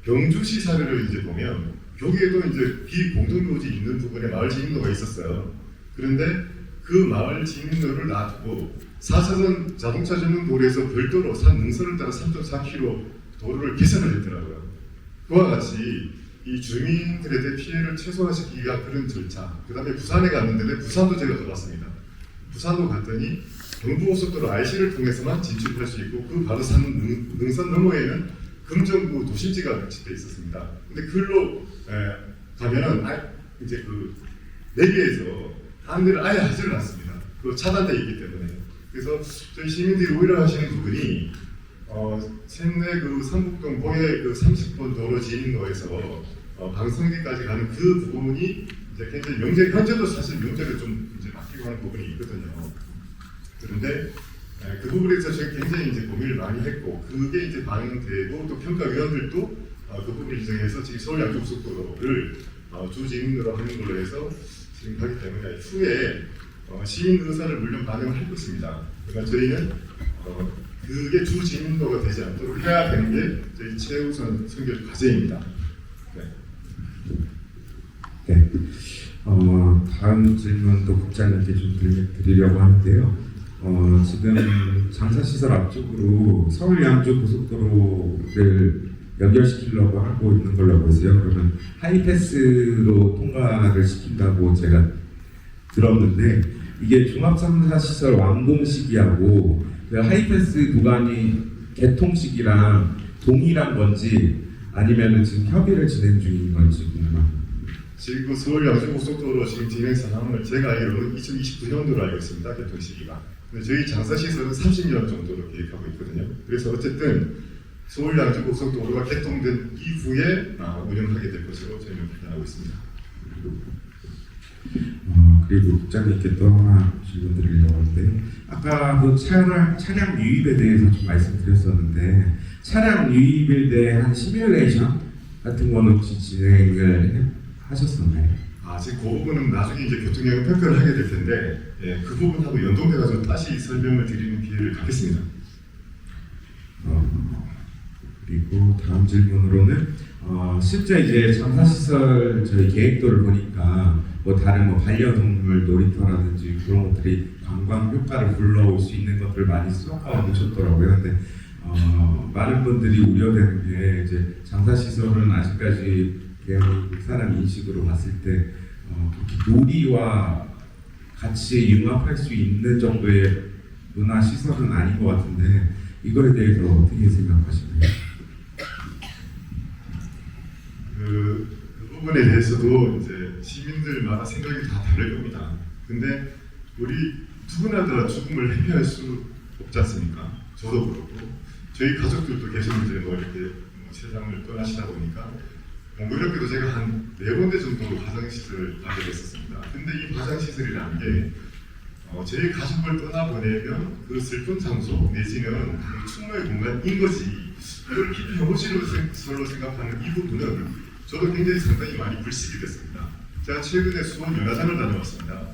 경주시 사례를 이제 보면 여기에도 이제 비공동묘지 있는 부분에 마을 진입로가 있었어요. 그런데 그 마을 진입로를 놔두고 4차선 자동차 전용 도로에서 별도로 산 능선을 따라 3.4km 도로를 개선을 했더라고요. 그와 같이 이 주민들에 대해 피해를 최소화시키기 위한 그런 절차. 그 다음에 부산에 갔는데 부산도 제가 가봤습니다. 부산도 갔더니 경부고속도로 RC를 통해서만 진출할 수 있고 그 바로 산 능선 너머에는 금정구 도심지가 위치되어 있었습니다. 근데 그걸로 가면은 이제 그 내비에서 안내를 아예 하지를 않습니다. 그 차단되어 있기 때문에. 그래서 저희 시민들이 오히려 하시는 부분이 샘내 그 삼북동 보혜 그 30번 도로 진입로에서 방송리까지 가는 그 부분이 이제 굉장히 현재도 사실 명제를 좀 이제 맡기고 하는 부분이 있거든요. 그런데 그 부분에 대해서 저희 굉장히 이제 고민을 많이 했고 그게 이제 반영되고 또 평가위원들도 그 부분을 인정해서 지금 서울 양주고속도로를 주 진입로로 하는 걸로 해서 지금 가기 때문에 후에 시민 의사를 물론 반영을 할 것입니다. 그러니까 저희는 그게 주 진입로가 되지 않도록 해야 되는 게 저희 최우선 선결 과제입니다. 네. 다음 질문도 국장님께 좀 드리려고 하는데요. 지금 장사시설 앞쪽으로 서울 양주 고속도로를 연결시키려고 하고 있는 걸로 보세요. 그러면 하이패스로 통과를 시킨다고 제가 들었는데 이게 종합상사시설 완공 시기하고 그 하이패스 구간이 개통 시기랑 동일한 건지 아니면은 지금 협의를 진행 중인 건지 궁금합니다. 지금 서울 양주고속도로 지금 진행 상황을 제가 알기로는 2029년도로 알고 있습니다. 개통 시기가. 근데 저희 장사시설은 30년 정도로 계획하고 있거든요. 그래서 어쨌든 서울 양주고속도로가 개통된 이후에 운영하게 될 것으로 저희는 판단하고 있습니다. 그리고 국장님께 또 하나 질문 드리려고 하는데요. 아까 그 차량 유입에 대해서 좀 말씀드렸었는데 차량 유입에 대한 시뮬레이션 같은 거는 혹시 진행을 하셨었나요? 지금 그 부분은 나중에 이제 교통영향 평가를 하게 될 텐데 그 부분하고 연동돼가지고 다시 설명을 드리는 기회를 갖겠습니다. 그리고 다음 질문으로는 실제 이제 장사시설 저희 계획도를 보니까 뭐 다른 뭐 반려동물 놀이터라든지 그런 것들이 관광 효과를 불러올 수 있는 것들 많이 수록하고 놓쳤더라고요. 근데 많은 분들이 우려되는 게 이제 장사시설은 아직까지 그냥 사람 인식으로 봤을 때 놀이와 같이 융합할 수 있는 정도의 문화 시설은 아닌 것 같은데 이거에 대해서 어떻게 생각하시나요? 그 부분에 대해서도 이제 시민들마다 생각이 다 다를 겁니다. 근데 우리 누구나 다 죽음을 회피할 수 없지 않습니까? 저도 그렇고 저희 가족들도 계속 이제 뭐 이렇게 세상을 떠나시다 보니까 공교롭게도 제가 한 4군데 정도 가정시설을 가게 됐었습니다. 근데 이 가정시설이라는 게 제 가족을 떠나보내면 그 슬픈 장소 내지는 그 충무의 공간인 것이 이걸 깊이 혐오스러워 생각하는 이 부분은 저도 굉장히 상당히 많이 불식이 됐습니다. 제가 최근에 수원 연화장을 다녀왔습니다.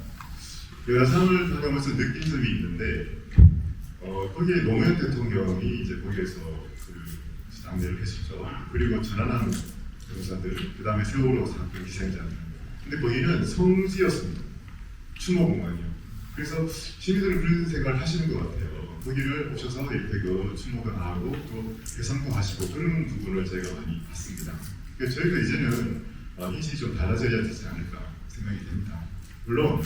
연화장을 다녀오면서 느낀 점이 있는데 거기에 노무현 대통령이 이제 거기에서 그 안내를 했었죠. 그리고 전환한 변호사들, 그 다음에 세월호 사건 희생자들. 근데 거기는 성지였습니다. 추모공원이요. 그래서 시민들은 그런 생각을 하시는 것 같아요. 거기를 오셔서 이렇게 그 추모가 나오고 또 개성도 하시고 그런 부분을 제가 많이 봤습니다. 그래서 저희도 이제는 인식이 좀 달라져야 되지 않을까 생각이 됩니다. 물론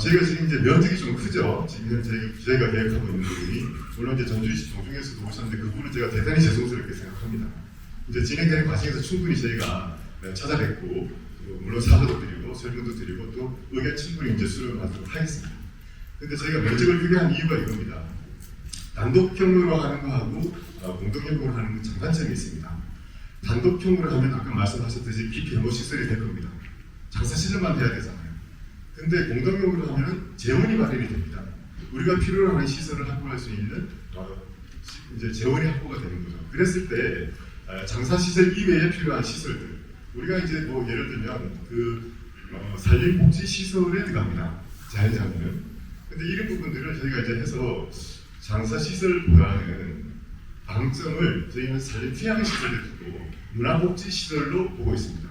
저희가 지금 이제 면적이 좀 크죠. 지금 저희가 계획하고 있는 부분이 물론 이제 전주시 동중에서도 오셨는데 그 부분은 제가 대단히 죄송스럽게 생각합니다. 이제 진행되는 과정에서 충분히 저희가 찾아뵙고 물론 사과도 드리고 설명도 드리고 또 의견 충분히 이제 수렴하도록 하겠습니다. 근데 저희가 면적을 크게 한 이유가 이겁니다. 단독 경로로 하는 거하고 공동 경로로 하는 건 장단점이 있습니다. 단독형으로 하면 아까 말씀하셨듯이 PPMO 시설이 될 겁니다. 장사 시설만 돼야 되잖아요. 근데 공동형으로 하면 재원이 마련이 됩니다. 우리가 필요로 하는 시설을 확보할 수 있는 이제 재원이 확보가 되는 거죠. 그랬을 때 장사 시설 이외에 필요한 시설들, 우리가 이제 뭐 예를 들면 그 산림복지 시설에 들어갑니다. 자연자원은. 근데 이런 부분들을 저희가 이제 해서 장사 시설보다는 방점을 저희는 산림 휴양 시설에 두고 문화복지 시설로 보고 있습니다.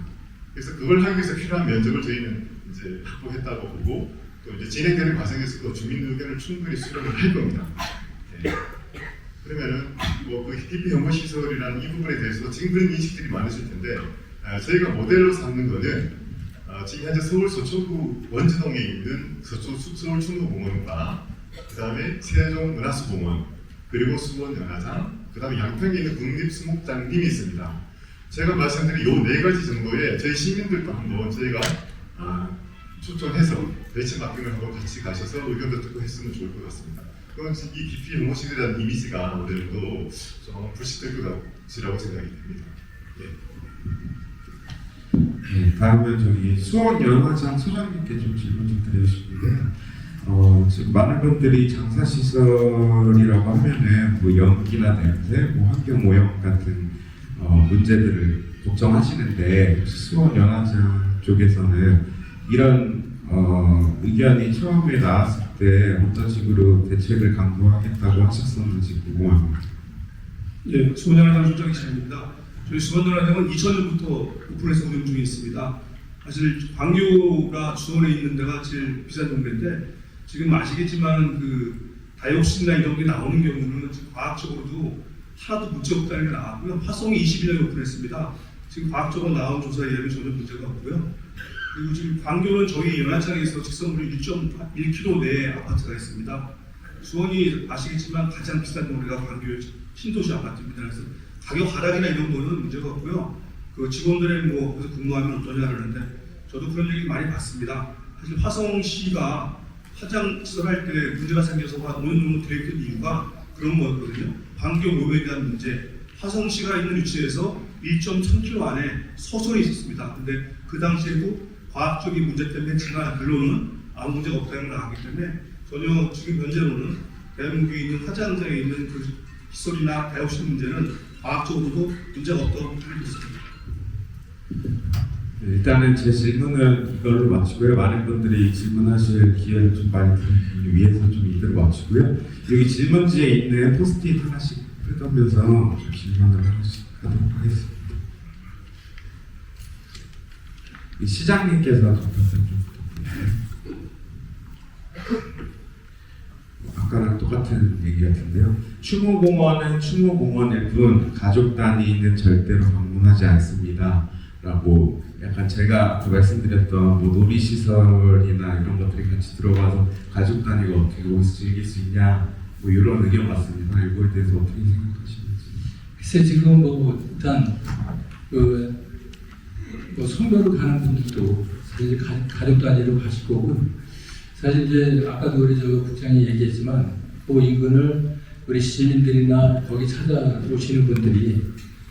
그래서 그걸 하기 위해서 필요한 면적을 저희는 이제 확보했다고 보고 또 이제 진행되는 과정에서도 주민 의견을 충분히 수렴을 할 겁니다. 네. 그러면은 뭐그 DP 혐오 시설이라는 이 부분에 대해서도 지금 그런 인식들이 많으실 텐데 저희가 모델로 삼는 거는 지금 현재 서울 서초구 원지동에 있는 서울 충무공원과 그 다음에 세종 문화수공원 그리고 수원연화장 그 다음에 양평에 있는 국립수목장님이 있습니다. 제가 말씀드린 요 4가지 정도에 저희 시민들도 한번 저희가 초청해서 배치 맡김을 한번 같이 가셔서 의견도 듣고 했으면 좋을 것 같습니다. 그럼 이 깊이 혐오시대라는 이미지가 오늘도 좀 불식될 것 같으라고 생각이 됩니다. 네, 다음은 저기 수원연화장 소장님께 좀 질문 좀 드리고 싶은데 지금 많은 분들이 장사시설이라고 하면은 뭐 연기나 냄새, 뭐 환경 오염 같은 문제들을 걱정하시는데 수원연화장 쪽에서는 이런 의견이 처음에 나왔을 때 어떤 식으로 대책을 강구하겠다고 하셨었는지 궁금합니다. 네, 수원연화장 소장 기자입니다. 저희 수원연화장은 2000년부터 오픈해서 운영 중에 있습니다. 사실 광교가 수원에 있는 데가 제일 비싼 동네인데 지금 아시겠지만 그 다이옥신이나 이런 게 나오는 경우는 지금 과학적으로도 하나도 문제 없다는 게 나왔고요. 화성이 22년에 오픈했습니다. 지금 과학적으로 나온 조사에 의하면 전혀 문제가 없고요. 그리고 지금 광교는 저희 연화장에서 직선거리 1.1km 내에 아파트가 있습니다. 수원이 아시겠지만 가장 비싼 동네가 광교의 신도시 아파트입니다. 그래서 가격 하락이나 이런 거는 문제가 없고요. 그 직원들의 뭐 그래서 근무하면 어떠냐 그러는데 저도 그런 얘기 많이 봤습니다. 사실 화성시가 화장시설 할 때 문제가 생겨서 5년 정도 되어있던 이유가 그런 거였거든요. 광교 오염에 대한 문제. 화성시가 있는 위치에서 1.3km 안에 서선이 있었습니다. 근데 그 당시에도 과학적인 문제 때문에 했지만 결론은 아무 문제가 없다는 걸 나왔기 때문에 전혀 지금 현재로는 대한민국에 있는 화장장에 있는 그 시설이나 다이옥신 문제는 과학적으로도 문제가 없다고 보고 있습니다. 네, 일단은 제 질문은 이걸로 마치고요. 많은 분들이 질문하실 기회를 좀 많이 드리기 위해서 좀 이대로 마치고요. 여기 질문지에 있는 포스트잇 하나씩 뜯으면서 좀 질문을 하나씩 하도록 하겠습니다. 시장님께서 좀 답변 좀 부탁드립니다. 아까랑 똑같은 얘기 같은데요. 추모공원은 추모공원일 뿐 가족 단위는 절대로 방문하지 않습니다. 라고 약간 제가 아까 말씀드렸던 뭐 놀이시설이나 이런 것들이 같이 들어가서 가족 단위가 어떻게 즐길 수 있냐 뭐 이런 의견 같습니다. 이거에 대해서 어떻게 생각하시는지. 글쎄 지금 뭐 일단 뭐 선교를 가는 분들도 사실 가족 단위로 가실 거고 사실 이제 아까도 우리 저 국장이 얘기했지만 그 인근을 우리 시민들이나 거기 찾아오시는 분들이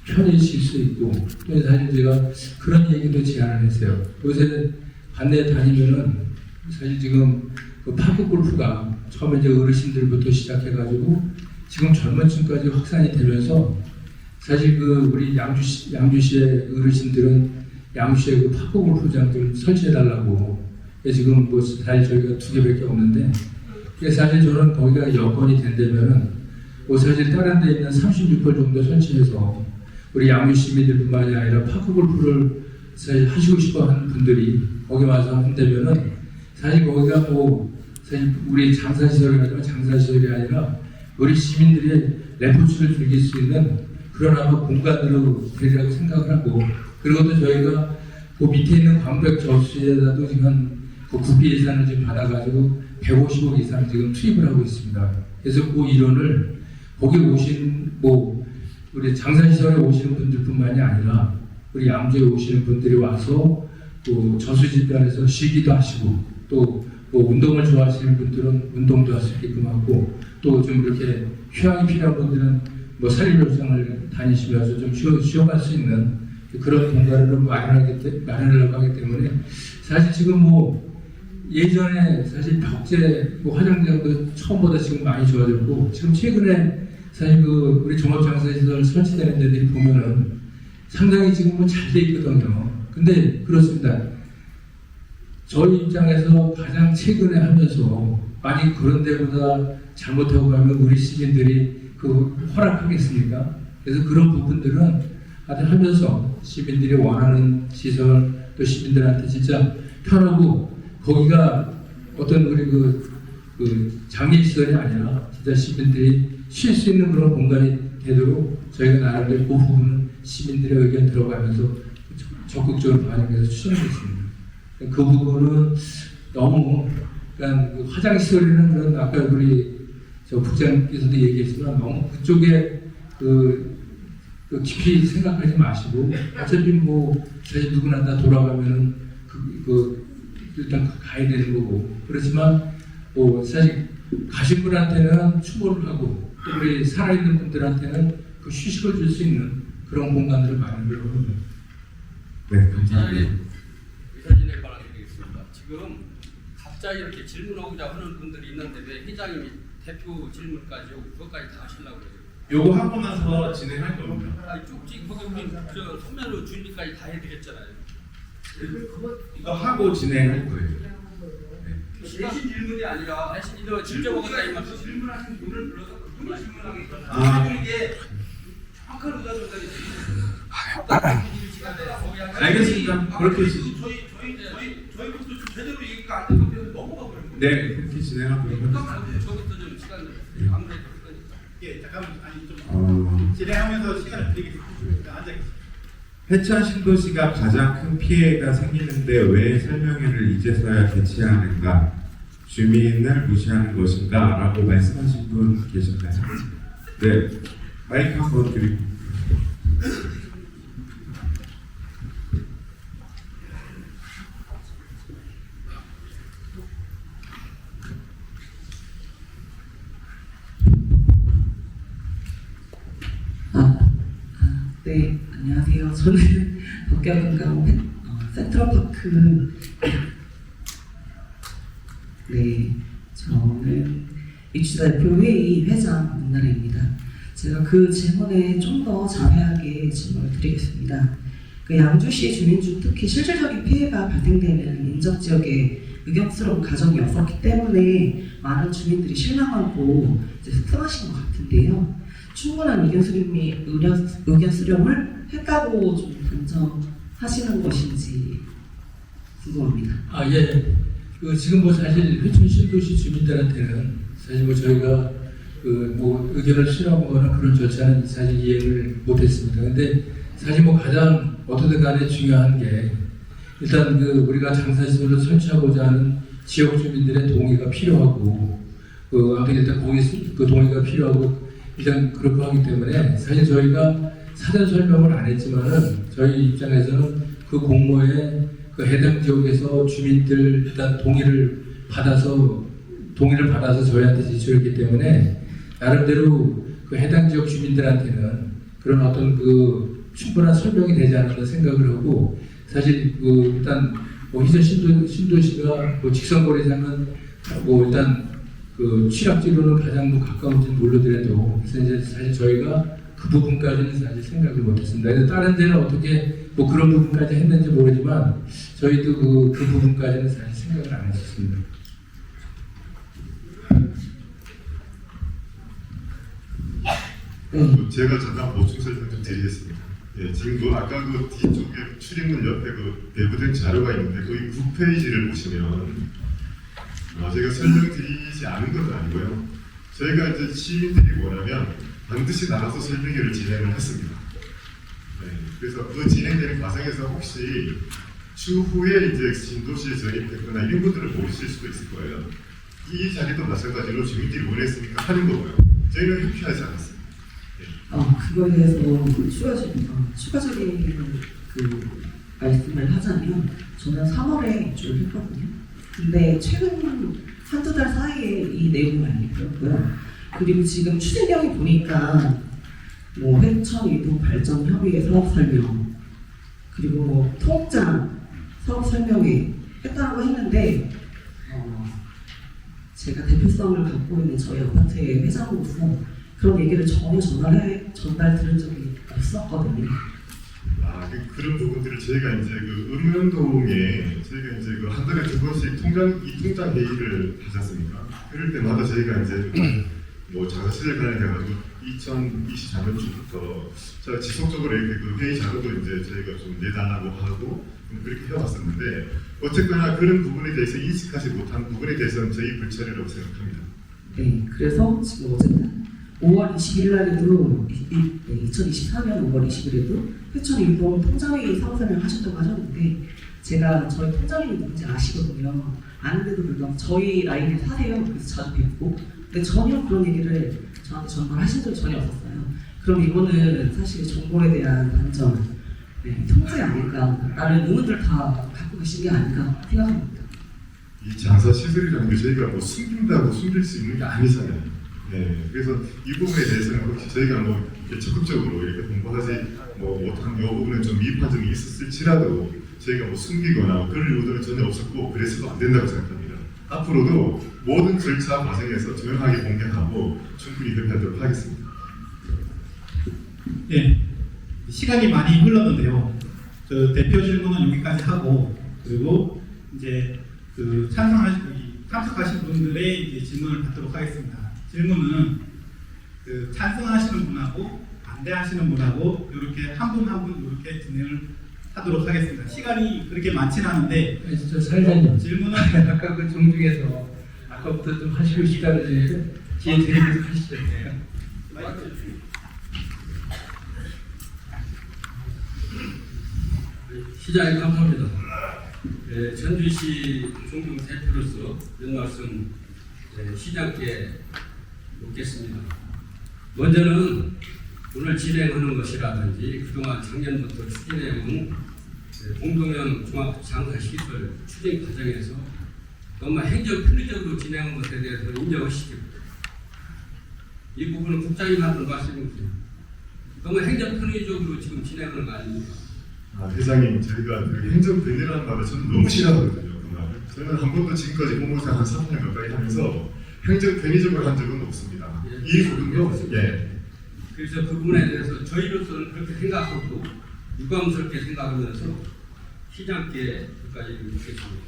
편히 쉴 수 있고 또 사실 제가 그런 얘기도 제안을 했어요. 요새 반대 다니면은 사실 지금 그 파크 골프가 처음에 이제 어르신들부터 시작해가지고 지금 젊은 층까지 확산이 되면서 사실 그 우리 양주시의 어르신들은 양주시의 그 파크 골프장들 설치해달라고 지금 뭐 사실 저희가 2개밖에 없는데 사실 저는 거기가 여건이 된다면은 뭐 사실 다른 데 있는 36홀 정도 설치해서 우리 양주 시민들뿐만이 아니라 파크 골프를 사실 하시고 싶어 하는 분들이 거기 와서 한다면은 사실 거기가 뭐 사실 우리 장사시설이 아니라 장사시설이 아니라 우리 시민들의 레포츠를 즐길 수 있는 그런 아마 공간으로 되리라고 생각을 하고 그리고 또 저희가 그 밑에 있는 광백 저수지에다도 지금 그 국비 예산을 지금 받아가지고 150억 이상 지금 투입을 하고 있습니다. 그래서 그 일원을 거기 오신 뭐 우리 장사시설에 오시는 분들뿐만이 아니라 우리 양주에 오시는 분들이 와서 또 저수지변에서 쉬기도 하시고 또 뭐 운동을 좋아하시는 분들은 운동도 할 수 있게끔 하고 또 좀 이렇게 휴양이 필요한 분들은 뭐 산림욕장을 다니시면서 좀 쉬어갈 수 있는 그런 공간을 마련하려고 하기 때문에 사실 지금 뭐 예전에 사실 벽제 뭐 화장장도 처음보다 지금 많이 좋아졌고 지금 최근에 사실 그 우리 종합장사시설 설치되는 데들이 보면은 상당히 지금 뭐 잘 돼 있거든요. 근데 그렇습니다. 저희 입장에서 가장 최근에 하면서 만약 그런 데보다 잘못하고 가면 우리 시민들이 그 허락하겠습니까? 그래서 그런 부분들은 하여튼 하면서 시민들이 원하는 시설 또 시민들한테 진짜 편하고 거기가 어떤 우리 그 장애 시설이 아니라 진짜 시민들이 쉴 수 있는 그런 공간이 되도록 저희가 나름대로 그 부분은 시민들의 의견 들어가면서 적극적으로 반영해서 추진하겠습니다. 그 부분은 너무 그러니까 그 화장시설이라는 그런 아까 우리 저 국장께서도 얘기했지만 너무 그쪽에 그 깊이 생각하지 마시고 어차피 뭐 사실 누구나 다 돌아가면은 일단 가야 되는 거고 그렇지만 뭐 사실 가신 분한테는 추모를 하고 또 우리 살아있는 분들한테는 그 휴식을 줄 수 있는 그런 공간들을 마련하려고 합니다. 네, 감사합니다. 의사진에 관한 드리겠습니다. 지금 갑자기 이렇게 질문하고자 하는 분들이 있는데 왜 회장님이 대표 질문까지 오고 그것까지 다 하시려고 그래요? 요거 하고 나서 진행할 겁니다. 아니 쪽지 거기 우리 저 서면으로 준비까지 다 해드렸잖아요. 이거 하고 진행할 거예요. 대신 질문이 아니라 대신 이거 직접 오겠다 이 말씀. 질문하신 분을 불러서 그분이 질문하겠다. 아. 이게 정확한 의사 전달이 알겠습니다. 그렇게 저희 것도 좀 제대로 얘기가 안 되고 그래서 넘어가 버려요. 네, 그렇게 진행하도록 하겠습니다. 저것도 좀 시간을 아무래도 그러니까. 예, 잠깐만 아니 좀 진행하면서 시간을 드리겠습니다. 앉아 계세요. 해천 신도시가 가장 큰 피해가 생기는데 왜 설명회를 이제서야 개최하는가? 주민을 무시하는 것인가? 라고 말씀하신 분 계신가요? 네, 마이크 한번 드리고. 네, 안녕하세요. 저는 덕야금강 센트럴파크 저는 입주대표회의 회장 문나래입니다. 제가 그 질문에 좀 더 자세하게 질문을 드리겠습니다. 그 양주시 주민중 특히 실질적인 피해가 발생되는 인접지역에 의견스러운 가정이 없었기 때문에 많은 주민들이 실망하고 이제 속상하신 것 같은데요. 충분한 의견 수렴을 했다고 좀 단정하시는 것인지 궁금합니다. 아 예. 지금 뭐 사실 회춘 신도시 주민들한테는 사실 뭐 저희가 뭐 의견을 수렴하거나 그런 절차는 사실 이해를 못했습니다. 근데 사실 뭐 가장 어떻든 간에 중요한 게 일단 우리가 장사시설을 설치하고자 하는 지역 주민들의 동의가 필요하고 아무튼 일단 동의가 필요하고 일단 그렇고 하기 때문에 사실 저희가 사전 설명을 안 했지만은 저희 입장에서는 그 공모에 해당 지역에서 주민들 일단 동의를 받아서 저희한테 제출했기 때문에 나름대로 해당 지역 주민들한테는 그런 어떤 충분한 설명이 되지 않았다 생각을 하고 사실 일단 희전 신도시가 직선거리상은 일단 취락지로는 가장 가까운지는 몰라더라도 그래서 이제 사실 저희가 그 부분까지는 사실 생각을 못했습니다. 그래서 다른 데는 어떻게 그런 부분까지 했는지 모르지만 저희도 그 부분까지는 사실 생각을 안 했었습니다. 제가 잠깐 보충 설명 좀 드리겠습니다. 예, 지금 아까 뒤쪽에 출입문 옆에 내부된 자료가 있는데 거기 9페이지를 보시면 제가 설명드리지 않은 것도 아니고요. 저희가 이제 시민들이 원하면 반드시 나가서 설명회를 진행을 했습니다. 네, 그래서 그 진행되는 과정에서 혹시 추후에 이제 신도시에 전입했거나 이런 것들을 모르실 수도 있을 거예요. 이 자리도 마찬가지로 주민들이 원했으니까 하는 거고요. 저희는 회피하지 않았습니다. 그거에 대해서 추가적인 말씀을 하자면 저는 3월에 입주를 했거든요. 근데 최근 한두 달 사이에 이 내용을 알게 되었고요. 그리고 지금 추진력이 보니까 뭐 회천 이동 발전 협의회 사업 설명, 그리고 뭐 통장 사업 설명회 했다고 했는데 제가 대표성을 갖고 있는 저희 아파트의 회장으로서 그런 얘기를 전혀 전달 들은 적이 없었거든요. 그런 부분들을 저희가 이제 그 읍면동에 저희가 이제 그 한 달에 2번씩 통장 회의를 하지 않습니까? 그럴 때마다 저희가 이제 뭐 자사실을 관련해가지고 2024년쯤부터 제가 지속적으로 이렇게 그 회의 자료도 이제 저희가 좀 내달라고 하고 그렇게 해왔었는데 어쨌거나 그런 부분에 대해서 인식하지 못한 부분에 대해서는 저희 불찰이라고 생각합니다. 네, 그래서 지금 어쨌든 5월 20일 날에도 2024년 5월 20일에도 회천 일본 통장회의 사업설명 하셨다고 하셨는데 제가 저희 통장회의 누군지 아시거든요. 아는데도 불구하고 저희 라인에 사세요. 그래서 자주 뵙고 근데 전혀 그런 얘기를 저한테 전달하신 적이 전혀 없었어요. 그럼 이거는 사실 정보에 대한 단정, 통제 아닐까라는 의문들 다 갖고 계신 게 아닐까 생각합니다. 이 장사 시설이라는 게 저희가 뭐 숨긴다고 숨길 수 있는 게 아니잖아요. 네, 그래서 이 부분에 대해서는 혹시 저희가 뭐 이렇게 적극적으로 이렇게 공부하지 못한 이 부분은 좀 미흡한 점이 있었을지라도 저희가 뭐 숨기거나 그럴 의도는 전혀 없었고 그래서도 안 된다고 생각합니다. 앞으로도 모든 절차 과정에서 조용하게 공개하고 충분히 대표하도록 하겠습니다. 네, 시간이 많이 흘렀는데요. 저 대표 질문은 여기까지 하고 그리고 이제 그 참석하신 분들의 이제 질문을 받도록 하겠습니다. 질문은 그 찬성하시는 분하고 반대하시는 분하고 이렇게 한 분 한 분 이렇게 진행을 하도록 하겠습니다. 시간이 그렇게 많지는 않은데 저 사회자님 질문은 아까 그 종중에서 아까부터 좀 하시고 싶다는 뒤에 드리면서 하시죠. 시장님 감사합니다. 전주시 종중 대표로서 이런 말씀 시장께 묻겠습니다. 먼저는 오늘 진행하는 것이라든지 그동안 작년부터 추진해온 공동형 종합장사시설 추진 과정에서 너무 행정 편의적으로 진행한 것에 대해서 인정을 시킵니다. 이 부분은 국장님한테 말씀드립니다. 너무 행정 편의적으로 지금 진행하는 거 아닙니까? 회장님, 저희가 행정 편의라는 말을 저는 너무 싫어하거든요. 저는 한 번도 지금까지 공무사 한 3년 가까이 하면서 행정 편의적으로 한 적은 없습니다. 이 부분도 그래서 그 부분에 대해서 저희로서는 그렇게 생각하고 유감스럽게 생각하면서 시장께 끝까지 묻겠습니다.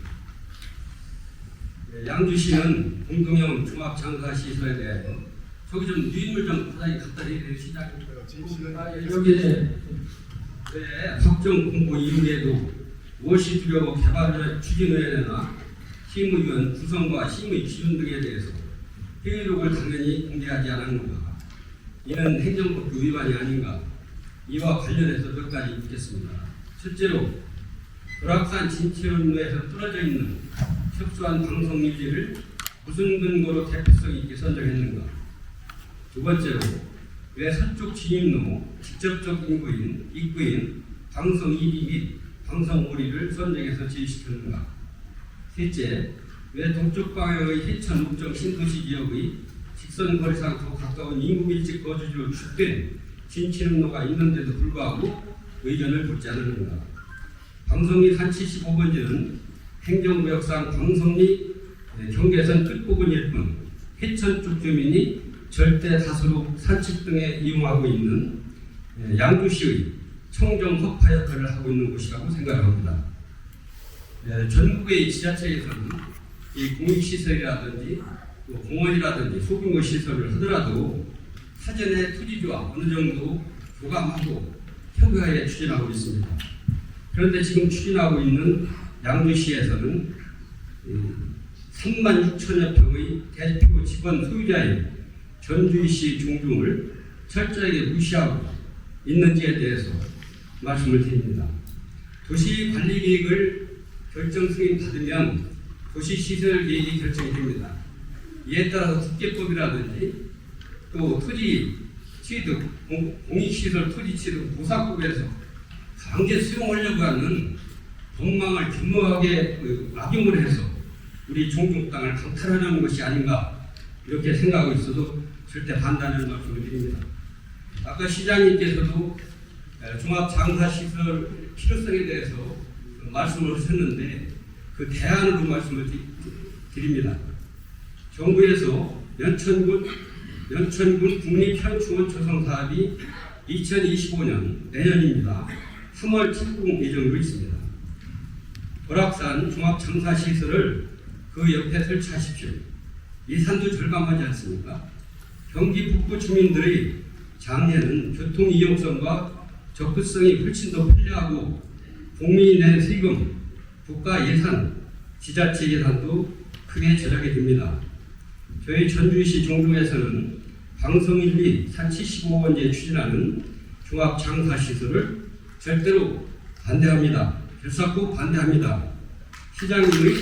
양주시는 공동형 종합장사시설에 대해서 저기 좀 누인물 좀 바닥에 갖다 대야 시장님. 여기 확정 공고 이후에도 무엇이 두려워 개발을 추진해야 시의원 구성과 심의 기준 등에 대해서 회의록을 당연히 공개하지 않았는가? 이는 행정법 위반이 아닌가? 이와 관련해서 몇 가지 묻겠습니다. 첫째로 불악산 진치원로에서 떨어져 있는 협소한 방송 일지를 무슨 근거로 대표성 있게 선정했는가? 두 번째로 왜 서쪽 진입로 직접적 입구인 방송 2비 및 방송 5리를 선정해서 제시시켰는가? 셋째, 왜 동쪽 방향의 해천 옥정 신도시 지역의 직선 거리상 더 가까운 인구 밀집 거주지로 축된 진치릉로가 있는데도 불구하고 의견을 묻지 않았는가? 방송리 산 75번지는 행정구역상 방송리 경계선 끝부분일 뿐 해천 쪽 주민이 절대 다수로 산책 등에 이용하고 있는 양주시의 청정 허파 역할을 하고 있는 곳이라고 생각합니다. 전국의 지자체에서는 이 공익시설이라든지 공원이라든지 소규모 시설을 하더라도 사전에 토지주와 어느 정도 교감하고 협의하에 추진하고 있습니다. 그런데 지금 추진하고 있는 양주시에서는 3만 6천여 평의 대표 직원 소유자인 전주시 중중을 철저하게 무시하고 있는지에 대해서 말씀을 드립니다. 도시관리계획을 결정 승인 받으면 도시시설계획이 결정이 됩니다. 이에 따라서 국계법이라든지 또 토지 취득, 공익시설 토지 취득 보사법에서 강제 수용하려고 하는 법망을 겸허하게 악용을 해서 우리 종중 땅을 강탈하려는 것이 아닌가 이렇게 생각하고 있어도 절대 반대하는 말씀을 드립니다. 아까 시장님께서도 종합장사시설 필요성에 대해서 말씀을 하셨는데 그 대안으로 말씀을 드립니다. 정부에서 연천군 국립현충원 조성 사업이 2025년 내년입니다. 3월 착공 예정으로 있습니다. 보락산 종합장사시설을 그 옆에 설치하십시오. 예산도 절감하지 않습니까? 경기 북부 주민들의 장애는 교통 이용성과 접근성이 훨씬 더 편리하고 국민이 낸 세금, 국가 예산, 지자체 예산도 크게 절약이 됩니다. 저희 전주시 종동에서는 방송일리 475번지에 추진하는 종합장사시설을 절대로 반대합니다. 결사코 반대합니다. 시장님의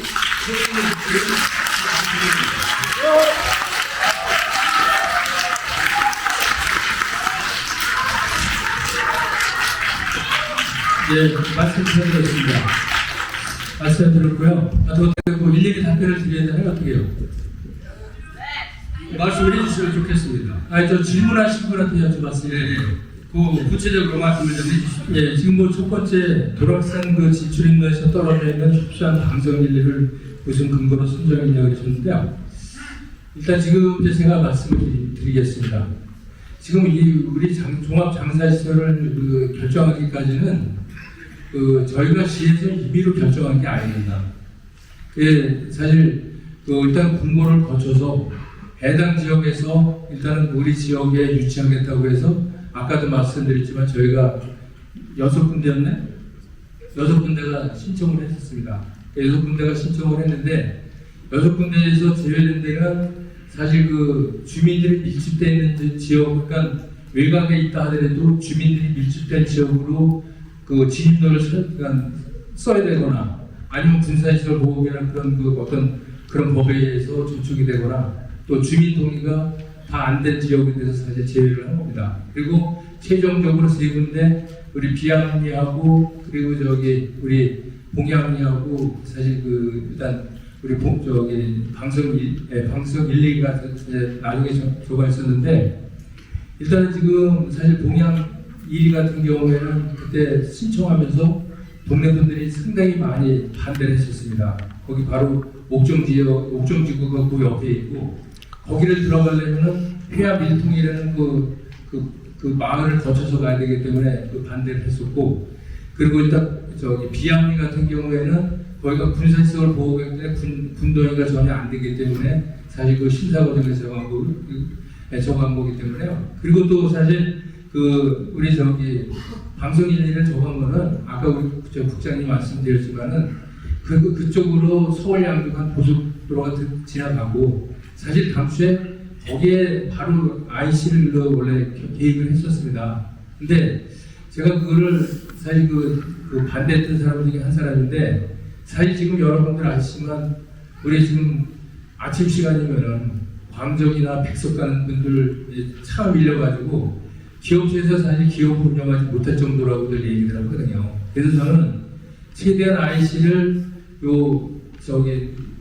네, 말씀 드렸습니다. 말씀 들었고요. 어떻게 뭐 일일이 답변을 드려야 되나요? 어떻게 해요? 말씀을 해주시면 좋겠습니다. 아니, 저 질문하신 분한테 여쭤봤어요. 네, 그 구체적으로 말씀을 좀 해주시죠. 예, 지금 뭐 첫 번째 도락산 그 진출인도에서 떨어져 있는 협소한 방송일리를 무슨 근거로 선정했냐고 그러셨는데요. 일단 지금 이제 제가 말씀을 드리겠습니다. 지금 우리 종합장사시설을 결정하기까지는 저희가 시에서 임의로 결정한 게 아닙니다. 사실 일단 공고를 거쳐서 해당 지역에서 일단은 우리 지역에 유치하겠다고 해서 아까도 말씀드렸지만 저희가 6군데였네? 6군데가 신청을 했었습니다. 6군데가 신청을 했는데 6군데에서 제외된 데는 사실 주민들이 밀집되어 있는 지역, 그러니까 외곽에 있다 하더라도 주민들이 밀집된 지역으로 진입로를 써야 되거나 아니면 군사시설 보호구역이나 그런 법에 의해서 저축이 되거나 또 주민 동의가 다 안 된 지역에 대해서 사실 제외를 한 겁니다. 그리고 최종적으로 3군데 우리 비양리하고 그리고 우리 봉양리하고 사실 일단 우리 방송 1, 2가 나중에 조가했었는데 일단은 지금 사실 봉양 1위 같은 경우에는 그때 신청하면서 동네 분들이 상당히 많이 반대를 했었습니다. 거기 바로 옥정지구가 그 옆에 있고 거기를 들어가려면은 회화 밀통이라는 그 마을을 거쳐서 가야 되기 때문에 반대를 했었고 그리고 일단 비양리 같은 경우에는 거기가 군사시설 보호구역 때문에 군동의가 전혀 안 되기 때문에 사실 심사 과정에 정한 거기 때문에요. 그리고 또 사실 우리 방송일리를 정한 거는 아까 우리 국장님 말씀드렸지만은 그쪽으로 서울 양주간 고속도로가 지나가고 사실 당시에 거기에 바로 IC를 원래 계획을 했었습니다. 근데 제가 그거를 사실 반대했던 사람 중에 한 사람인데 사실 지금 여러분들 아시지만 우리 지금 아침 시간이면은 광정이나 백석 가는 분들 차가 밀려가지고 기업체에서 사실 기업 운영하지 못할 정도라고들 얘기를 하거든요. 그래서 저는 최대한 IC를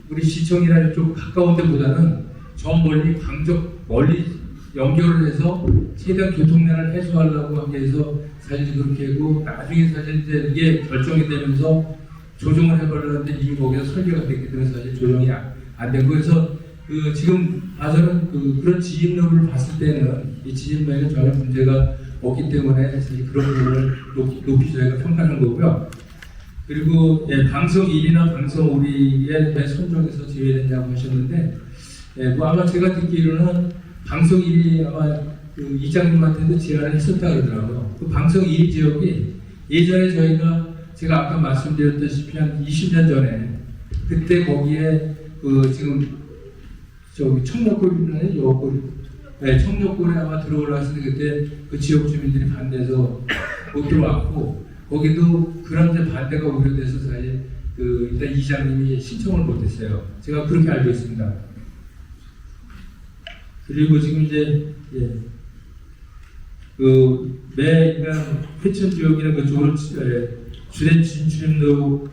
우리 시청이나 좀 가까운 데보다는 저 멀리 연결을 해서 최대한 교통난을 해소하려고 하기 위해서 사실 그렇게 하고 나중에 사실 이제 이게 결정이 되면서 조정을 해보려는데 이미 거기서 설계가 됐기 때문에 사실 조정이 안 된 거예요. 그래서 지금 봐서는 그런 지진로를 봤을 때는 이 지진로에는 전혀 문제가 없기 때문에 사실 그런 부분을 높이 저희가 평가하는 거고요. 그리고 방송 1이나 방송 5리에 왜 선정해서 제외됐냐고 하셨는데 뭐 아마 제가 듣기로는 방송 1이 아마 이장님한테도 제안을 했었다 그러더라고요. 방송 1 지역이 예전에 제가 아까 말씀드렸다시피 한 20년 전에 그때 거기에 지금 청록골이나 여골 청록골에 아마 들어올라왔을 때 그때 그 지역 주민들이 반대해서 못 들어왔고 거기도 그런데 반대가 우려돼서 사실 일단 이장님이 신청을 못했어요. 제가 그렇게 알고 있습니다. 그리고 지금 이제 매년 회천 지역이나 그쪽으로 주된 진출입로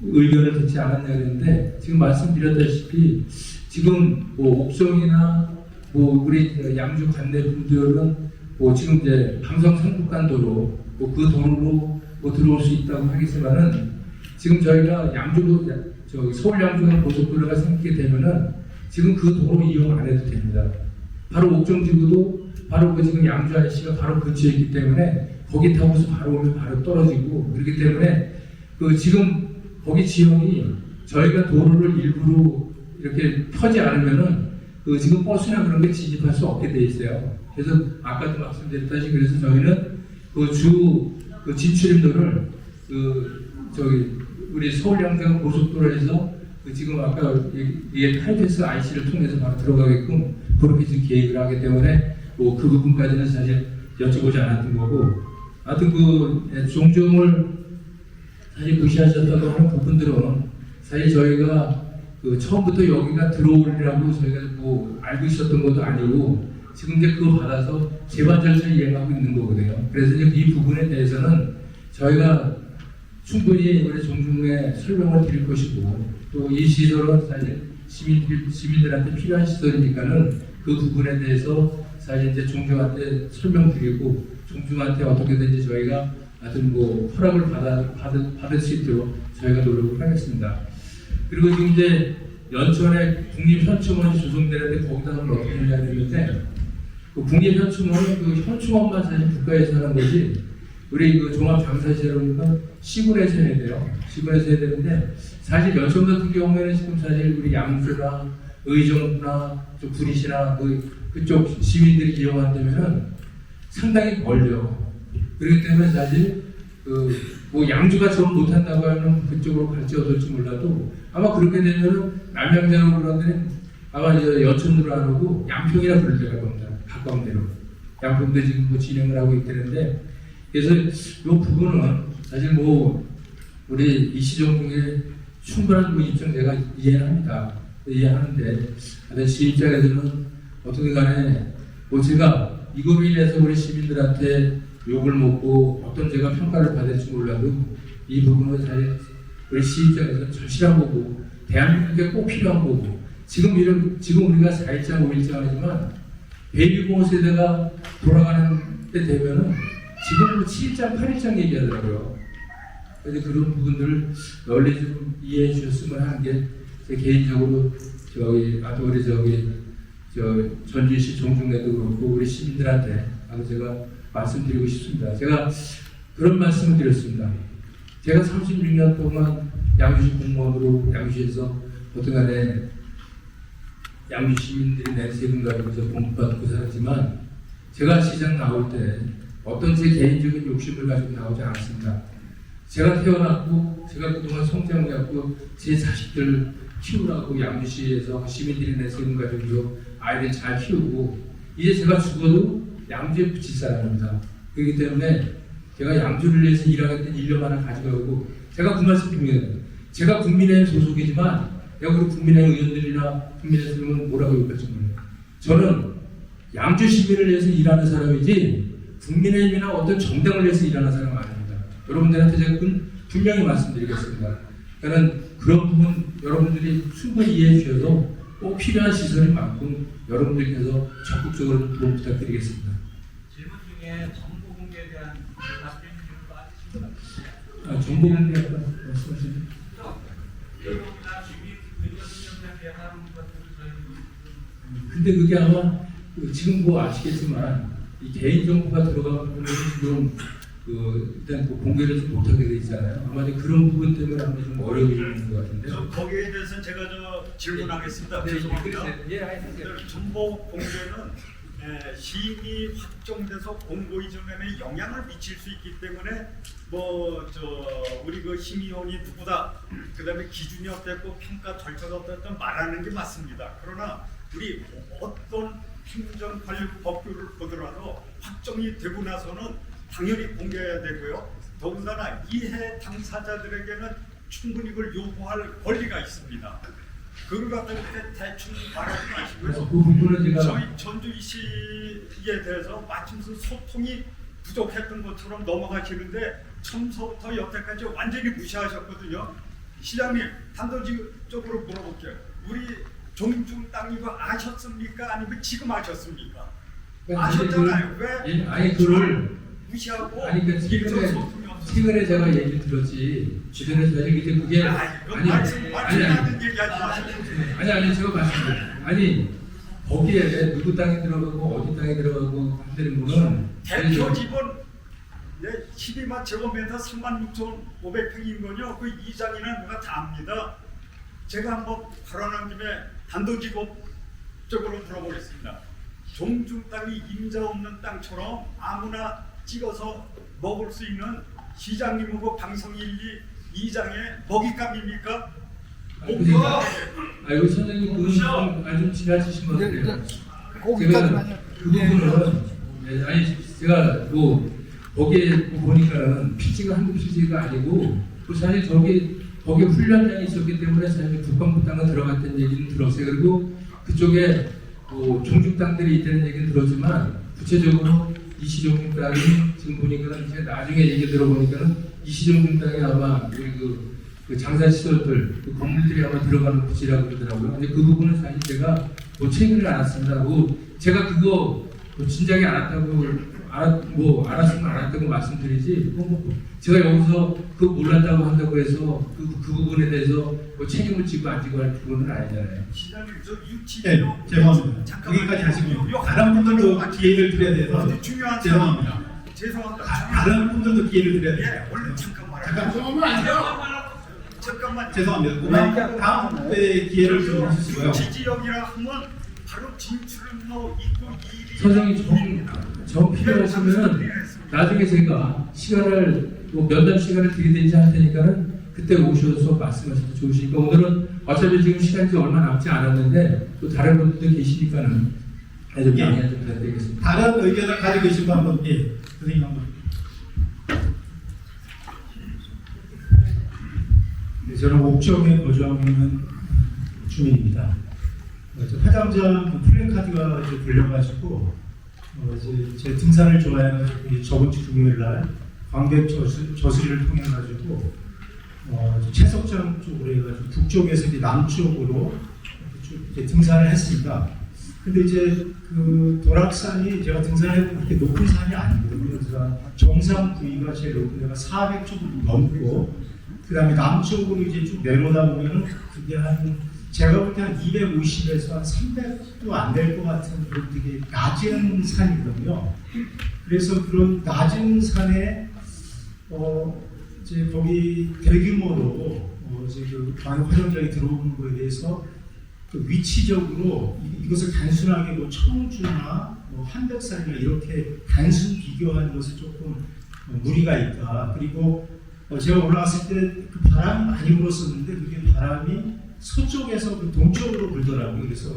의견을 듣지 않았냐 그랬는데 지금 말씀드렸다시피 지금 옥성이나 뭐 우리 양주 관내 분들은 뭐 지금 이제 방송 상북간도로 뭐 그 도로로 뭐 들어올 수 있다고 하겠지만은 지금 저희가 양주로 서울 양주간 고속도로가 생기게 되면은 지금 그 도로 이용 안 해도 됩니다. 바로 옥정지구도 바로 그 지금 양주 IC가 바로 근처에 있기 때문에 거기 타고서 바로 오면 바로 떨어지고 그렇기 때문에 그 지금 거기 지역이 저희가 도로를 일부러 이렇게 펴지 않으면은 그 지금 버스나 그런 게 진입할 수 없게 돼 있어요. 그래서 아까도 말씀드렸다시피 그래서 저희는 그 진출입로를 우리 서울 양주간 고속도로에서 그 지금 아까 이게 하이패스 IC를 통해서 바로 들어가게끔 그렇게 지금 계획을 하기 때문에 뭐 그 부분까지는 사실 여쭤보지 않았던 거고 하여튼 그 종종을 사실 무시하셨다고 하는 부분들은 사실 저희가 그 처음부터 여기가 들어오리라고 저희가 뭐 알고 있었던 것도 아니고 지금 이제 그거 받아서 재반 절차를 이행하고 있는 거거든요. 그래서 이제 이 부분에 대해서는 저희가 충분히 우리 종중에 설명을 드릴 것이고 또 이 시설은 사실 시민들한테 필요한 시설이니까는 그 부분에 대해서 사실 이제 종중한테 설명드리고 종중한테 어떻게든지 저희가 하여튼 뭐 허락을 받을 수 있도록 저희가 노력을 하겠습니다. 그리고 지금 이제 연천에 국립현충원이 조성되는데 거기다가 어떻게 해야 되는데 그 국립현충원은 그 현충원만 사실 국가에서 하는 거지 우리 그 종합장사시설은 시군에서 해야 돼요. 시군에서 해야 되는데 사실 연천 같은 경우에는 지금 사실 우리 양주나 의정부나 좀 구리시나 그쪽 시민들이 이용한다면은 상당히 멀려. 그렇기 때문에 사실 뭐 양주가 전 못한다고 하면 그쪽으로 갈지 어떨지 몰라도 아마 그렇게 되면은 남양자로 그러는데 아마 이제 연천으로 안 오고 양평이라 부를 때가 겁니다. 가까운 데로. 양평도 지금 뭐 진행을 하고 있다는데 그래서 이 부분은 사실 뭐 우리 이시정 중에 충분한 뭐 입장 내가 이해합니다. 이해하는데 시 입장에서는 어떻게 간에 뭐 제가 이거로 인해서 우리 시민들한테 욕을 먹고 어떤 제가 평가를 받을지 몰라도 이 부분은 사실 우리 시 입장에서는 절실한 거고 대한민국에 꼭 필요한 거고 지금 우리가 4일장 5일장 하지만 베이비부모 세대가 돌아가는 때 되면은 지금 7일장 8일장 얘기하더라고요. 그래서 그런 부분들을 널리 좀 이해해 주셨으면 하는 게 제 개인적으로 우리 전주시 종중에도 그렇고 우리 시민들한테 아주 제가 말씀드리고 싶습니다. 제가 그런 말씀을 드렸습니다. 제가 36년 동안 양주시 공무원으로 양주시에서 어떤 간에 양주 시민들이 낸 세금 가지고 공부받고 살았지만 제가 시장 나올 때 어떤 제 개인적인 욕심을 가지고 나오지 않았습니다. 제가 태어났고 제가 그동안 성장해왔고 제 자식들 키우라고 양주시에서 시민들이 낸 세금 가지고 아이들 잘 키우고 이제 제가 죽어도 양주에 붙일 사람입니다. 그렇기 때문에 제가 양주를 위해서 일하겠다는 일념 하나 가져가고 제가 그 말씀 드립니다. 제가 국민의힘 소속이지만 내가 우리 국민의힘 의원들이나 국민의힘은 뭐라고 욕할지 몰라요. 저는 양주 시민을 위해서 일하는 사람이지 국민의힘이나 어떤 정당을 위해서 일하는 사람 아닙니다. 여러분들한테 제가 분명히 말씀드리겠습니다. 그러니까 그런 부분 여러분들이 충분히 이해해 주셔서 꼭 필요한 시설인 만큼 여러분들께서 적극적으로 도움 부탁드리겠습니다. 질문 중에 정보 공개에 대한 답변이 좀 빠지신 것 같아요. 정보 공개 말씀하시죠. 근데 그게 아마 지금 뭐 아시겠지만 이 개인 정보가 들어가면 지금 일단 공개를 좀 못하게 돼 있잖아요. 아마 그런 부분 때문에 아마 좀 어려움이 있는 것 같은데요. 거기에 대해서는 제가 질문하겠습니다. 네, 죄송합니다. 예, 정보 공개는 시임이 확정돼서 공고 이전에 영향을 미칠 수 있기 때문에 우리 그 심의원이 누구다, 그다음에 기준이 어땠고 평가 절차가 어땠든 말하는 게 맞습니다. 그러나 우리 어떤 행정관리 법규를 보더라도 확정이 되고 나서는 당연히 공개해야 되고요. 더군다나 이해 당사자들에게는 충분히 이걸 요구할 권리가 있습니다. 그걸 갖다가 대충 말하지 마시고요. 그 부분은 제가 저희 전주시에 대해서 마침 소통이 부족했던 것처럼 넘어가시는데 처음부터 여태까지 완전히 무시하셨거든요. 시장님, 단도직입적으로 물어볼게요. 우리 종중 땅 이거 아셨습니까? 아니면 지금 아셨습니까? 그러니까 아셨잖아요. 왜? 아니 그걸 무시하고 아니 그 최근에 제가 얘기 들었지 주변에서 이제 그게 말씀하는 얘기하지 마세요. 아니 제가 말씀드려요. 아니 거기에 누구 땅에 들어가고 어디 땅에 들어가고 하는 거는 대표 집은 12만 제곱미터 36,500평이군요. 그 이장이나 누가 다 압니다. 제가 한번 발언한 김에 단도직입적으로 물어보겠습니다. 종중 땅이 임자 없는 땅처럼 아무나 찍어서 먹을 수 있는 시장님하고 방송일리 이장의 먹잇감입니까? 아이고 선생님 그건 아주 지나치신 것 같아요. 제가 그 부분은 아니 제가 뭐 거기에 보니까는 필지가 한국 필지가 아니고 또 사실 거기에 훈련장이 있었기 때문에 사실 국방부 땅에 들어갔다는 얘기는 들었어요. 그리고 그쪽에 뭐 종중 땅들이 있다는 얘기는 들었지만 구체적으로 이시종중 땅이 지금 보니까는 제가 나중에 얘기 들어보니까는 이시종중 땅에 아마 우리 그 장사 시설들 그 건물들이 아마 들어가는 부지라고 그러더라고요. 근데 그 부분은 사실 제가 뭐 책임을 안 했습니다. 뭐 제가 그거 뭐 진작에 알았으면 알았다고 말씀드리지 제가 여기서 그 몰랐다고 한다고 해서 그 부분에 대해서 뭐 책임을 지고 안 지고 할 부분은 아니잖아요. 네, 죄송합니다. 여기까지 하시고요. 다른 분들도 기회를 드려야 돼서 죄송합니다. 다른 분들도 기회를 드려야 돼요. 원래 잠깐만 죄송합니다. 다음 때 기회를 좀 주시고요. 지지역이라 하면 바로 진출로 있고 선생님 정 필요하시면은 나중에 제가 시간을 뭐 몇 달 시간을 들이대지 할 테니까는 그때 오셔서 말씀하셔도 좋으시니까 오늘은 어차피 지금 시간이 얼마 남지 않았는데 또 다른 분들도 계시니까는 좀 양해 좀 부탁드리겠습니다. 다른 의견을 가지고 계신 분 한번 선생님 한번. 네, 저는 옥정에 거주하고 있는 주민입니다. 화장장 플래카드가 이제 불려가지고 이제 제 등산을 좋아하는 저번 주 금요일 날 광백 저수리를 통해 가지고 채석장 쪽으로 해가지고 북쪽에서 이제 남쪽으로 이제 등산을 했습니다. 근데 이제 그 도락산이 제가 등산해보면 그렇게 높은 산이 아니거든요. 그래서 정상 부위가 제일 높은 데가 400 조금 넘고 그 다음에 남쪽으로 이제 쭉 내려오다 보면은 그게 제가 볼 때 한 250에서 한 300도 안 될 것 같은 그런 되게 낮은 산이거든요. 그래서 그런 낮은 산에 이제 거기 대규모로 이제 그 화장장이 들어오는 거에 대해서 그 위치적으로 이것을 단순하게 뭐 청주나 뭐 한백산이나 이렇게 단순 비교하는 것은 조금 무리가 있다. 그리고 제가 올라왔을 때 그 바람이 많이 불었었는데 그게 바람이 서쪽에서 그 동쪽으로 불더라고요. 그래서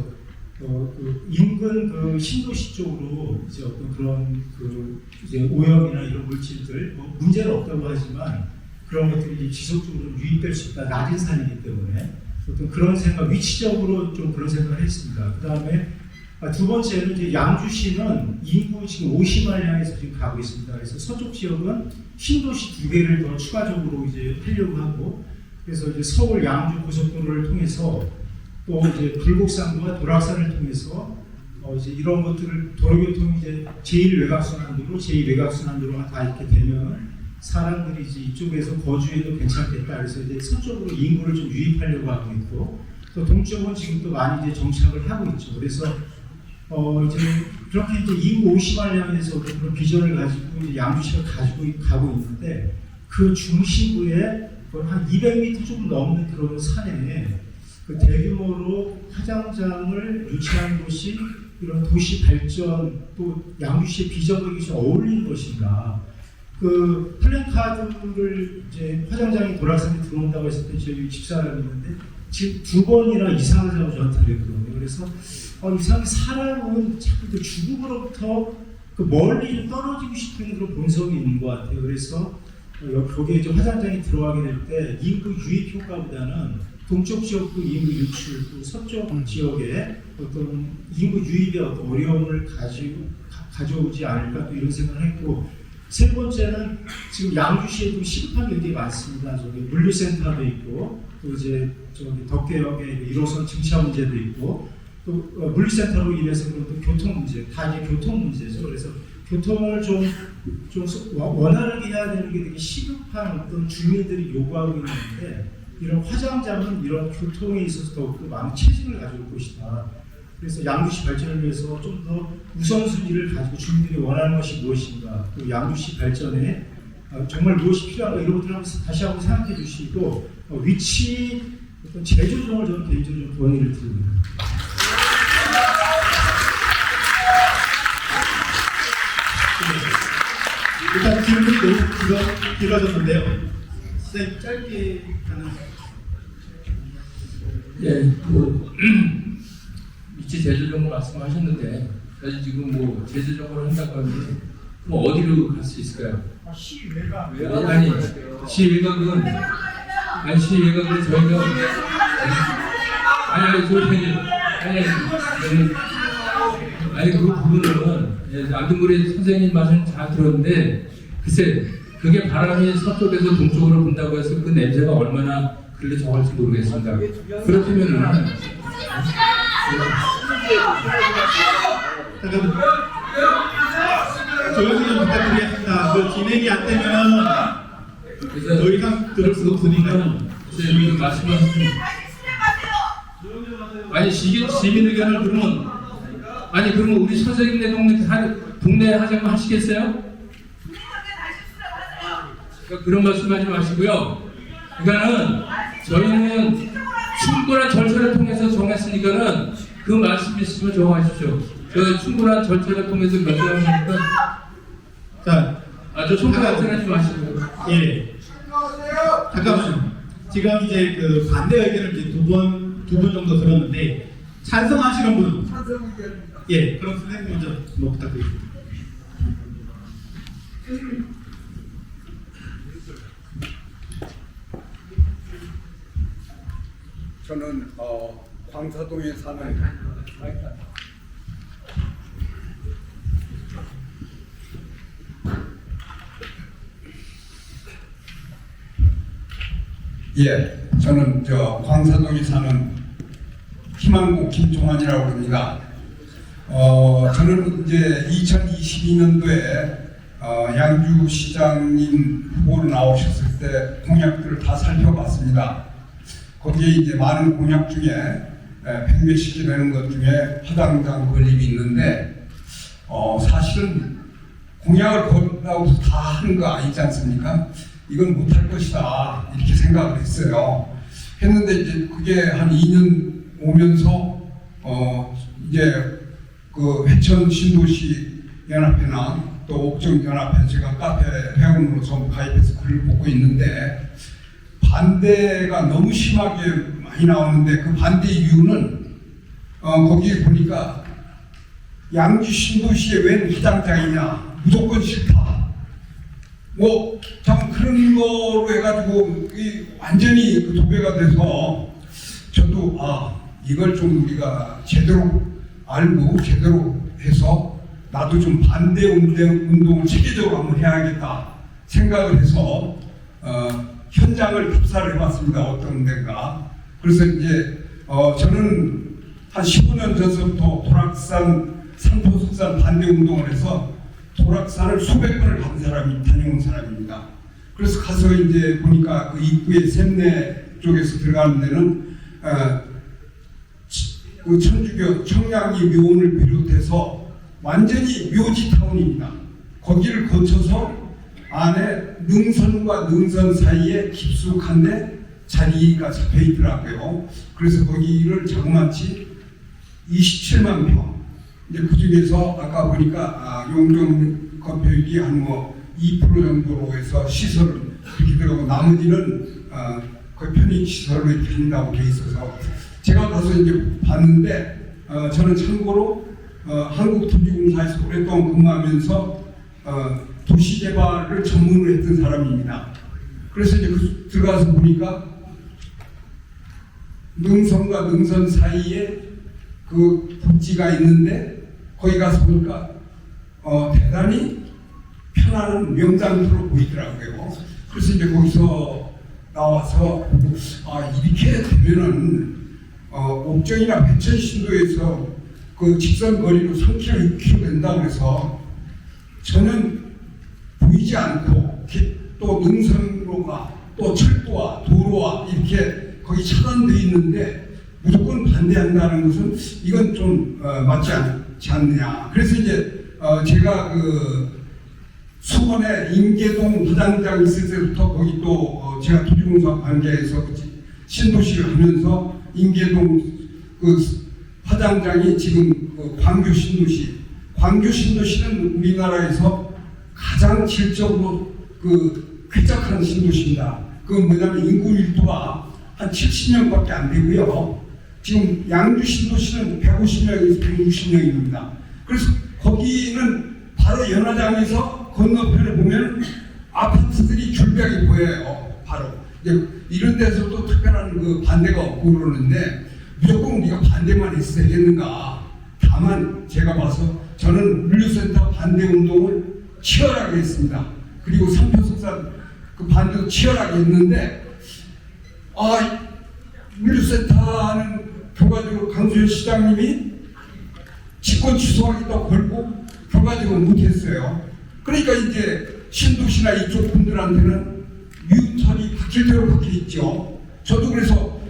그 인근 그 신도시 쪽으로 이제 어떤 그런 그 이제 오염이나 이런 물질들 뭐 문제는 없다고 하지만 그런 것들이 이제 지속적으로 유입될 수 있다. 낮은 산이기 때문에 어떤 그런 생각, 위치적으로 좀 그런 생각을 했습니다. 그 다음에 두 번째는 이제 양주시는 인구 지금 50만 향해서 지금 가고 있습니다. 그래서 서쪽 지역은 신도시 2개를 더 추가적으로 이제 하려고 하고, 그래서 이제 서울 양주 고속도로를 통해서 또 이제 불곡산과 도락산을 통해서 이제 이런 것들을 도로교통이 이제 제1외곽순환도로, 제2외곽순환도로가 다 이렇게 되면 사람들이 이제 이쪽에서 거주해도 괜찮겠다. 그래서 이제 서쪽으로 인구를 좀 유입하려고 하고 있고, 또 동쪽은 지금 또 많이 이제 정착을 하고 있죠. 그래서 이제 그렇게 이제 인구 50만 향해서 그런 비전을 가지고 이제 양주시가 가고 있는데, 그 중심부에 한 200m 조금 넘는 그런 산에 그 대규모로 화장장을 유치하는 것이 이런 도시 발전 또 양주시의 비전과 좀 어울리는 것인가. 그 플랜카드를 이제 화장장이 도락산에 들어온다고 했을 때 저희 집사람이 있는데 지금 2번이나 이상하다고 저한테 그랬거든요. 그래서 이상하게 사람은 자꾸 그 죽음으로부터 그 멀리 떨어지고 싶은 그런 본성이 있는 것 같아요. 그래서 거기에 이제 화장장이 들어가게 될 때 인구 유입 효과보다는 동쪽 지역도 인구 유출, 또 서쪽 지역에 어떤 인구 유입의 어떤 어려움을 가져오지 않을까 또 이런 생각을 했고, 세 번째는 지금 양주시에도 시급한 게 되게 많습니다. 저기 물류센터도 있고 또 이제 저기 덕계역의 1호선 증차 문제도 있고 또 물리센터로 인해서 그런 또 교통 문제, 다 이제 교통 문제죠. 그래서 교통을 좀 원활하게 해야 되는 게 되게 시급한 어떤 주민들이 요구하고 있는데 이런 화장장은 이런 교통에 있어서 더욱더 많은 책임을 가지고 올 것이다. 그래서 양주시 발전을 위해서 좀 더 우선순위를 가지고 주민들이 원하는 것이 무엇인가, 또 양주시 발전에 정말 무엇이 필요한가 이런 것들을 다시 한번 생각해 주시고 위치 어떤 재조정을 저는 개인적으로 좀 건의를 드립니다. 일단 질문이 너무 길어졌는데요. 선생님 짧게 하는. 예, 위치 재조정을 말씀하셨는데 사실 지금 뭐 재조정을 한다고 하면 뭐 어디로 갈 수 있을까요? 시외가 아니 시외곽은 저희가 아니 그 부분은 아드물의 선생님 말씀 잘 들었는데 글쎄 그게 바람이 서쪽에서 동쪽으로 분다고 해서 그 냄새가 얼마나 글로 적을지 모르겠습니다. 그렇다면은 조용히 좀 부탁드리겠습니다. 그 진행이 안 되면 더 이상 들을 수가 없으니까. 선생님이 말씀하신 아니 시민 의견을 그러면 아니 그러면 우리 선생님네 동네 하자고 하시겠어요? 그러니까 그런 말씀하지 마시고요. 그러니까는 저희는 충분한 절차를 통해서 정했으니까는 그 말씀 있으면 정하십시오. 그 충분한 절차를 통해서 결정하니까 자, 저 손가락 하지 마시고. 예. 잠깐만요. 지금 이제 그 반대 의견을 이제 두 분 정도 들었는데 찬성하시는 분은? 찬성 의견입니다. 예. 그럼 선생님 먼저 뭐 부탁드립니다. 저는 광사동에 사는 저는 광사동에 사는 희망고 김종환이라고 합니다. 저는 이제 2022년도에 양주시장님 후보로 나오셨을 때 공약들을 다 살펴봤습니다. 거기에 이제 많은 공약 중에 100몇십 개 되는 것 중에 화장장 건립이 있는데 사실은 공약을 건다고 해서 다 하는 거 아니지 않습니까? 이건 못할 것이다 이렇게 생각을 했어요. 했는데 이제 그게 한 2년 오면서 이제 그 회천 신도시 연합회나 또 옥정 연합회 제가 카페 회원으로 전부 가입해서 글을 보고 있는데 반대가 너무 심하게 많이 나오는데 그 반대 이유는 거기 보니까 양주 신도시에 웬 화장장이냐 무조건 싫다. 뭐 참 그런 거로 해가지고 완전히 그 도배가 돼서 저도 이걸 좀 우리가 제대로 알고 제대로 해서 나도 좀 반대 운동을 체계적으로 한번 해야겠다 생각을 해서 현장을 답사를 해봤습니다. 어떤 데가. 그래서 이제 저는 한 15년 전부터 도락산 산포석산 반대 운동을 해서 도락산을 수백 번을 다녀온 사람입니다. 그래서 가서 이제 보니까 그 입구에 샘내 쪽에서 들어가는 데는 그 천주교 청량리 묘원을 비롯해서 완전히 묘지타운입니다. 거기를 거쳐서 안에 능선과 능선 사이에 깊숙한데 자리가 잡혀 있더라고요. 그래서 거기를 자그마치 27만 평. 이제 그 중에서 아까 보니까 용적 건폐율이 한 2% 정도로 해서 시설을 이렇게 들어가고 나머지는 거의 편의 시설로 이렇게 한다고 돼 있어서 제가 가서 이제 봤는데 저는 참고로 한국도시공사에서 오랫동안 근무하면서 도시개발을 전문으로 했던 사람입니다. 그래서 이제 들어가서 보니까 능선과 능선 사이에 그 복지가 있는데 거기 가서 보니까 대단히 편안한 명당으로 보이더라고요. 그래서 이제 거기서 나와서 이렇게 되면은 옥정이나 배천 신도에서 그 직선 거리로 3km, 6km 된다고 해서 저는 보이지 않고 또 능선로가 또 철도와 도로와 이렇게 거기 차단되어 있는데 무조건 반대한다는 것은 이건 좀 맞지 않지 않느냐. 그래서 이제 제가 그 수원에 임계동 화장장 있을 때부터 거기 또 제가 도시공사 관계에서 신도시를 하면서 임계동 그 화장장이 지금 그 광교 신도시는 우리나라에서 가장 질적으로 그 쾌적한 신도시입니다. 그건 뭐냐면 인구 밀도가 한 70명밖에 안 되고요. 지금 양주 신도시는 150명에서 160명입니다. 그래서 거기는 바로 연화장에서 건너편에 보면 아파트들이 줄벽이 보여요. 바로 이런 데서 또 특별한 그 반대가 없고 그러는데 무조건 우리가 반대만 했어야 되는가. 다만 제가 봐서 저는 물류센터 반대 운동을 치열하게 했습니다. 그리고 삼표석산 그 반대도 치열하게 했는데 물류센터는 결과적으로 강수현 시장님이 직권 취소하기도 걸고 결과적으로 못했어요. 그러니까 이제 신도시나 이쪽 분들한테는 뉴턴이 바뀔 대로 바뀌었죠. 저도 그래서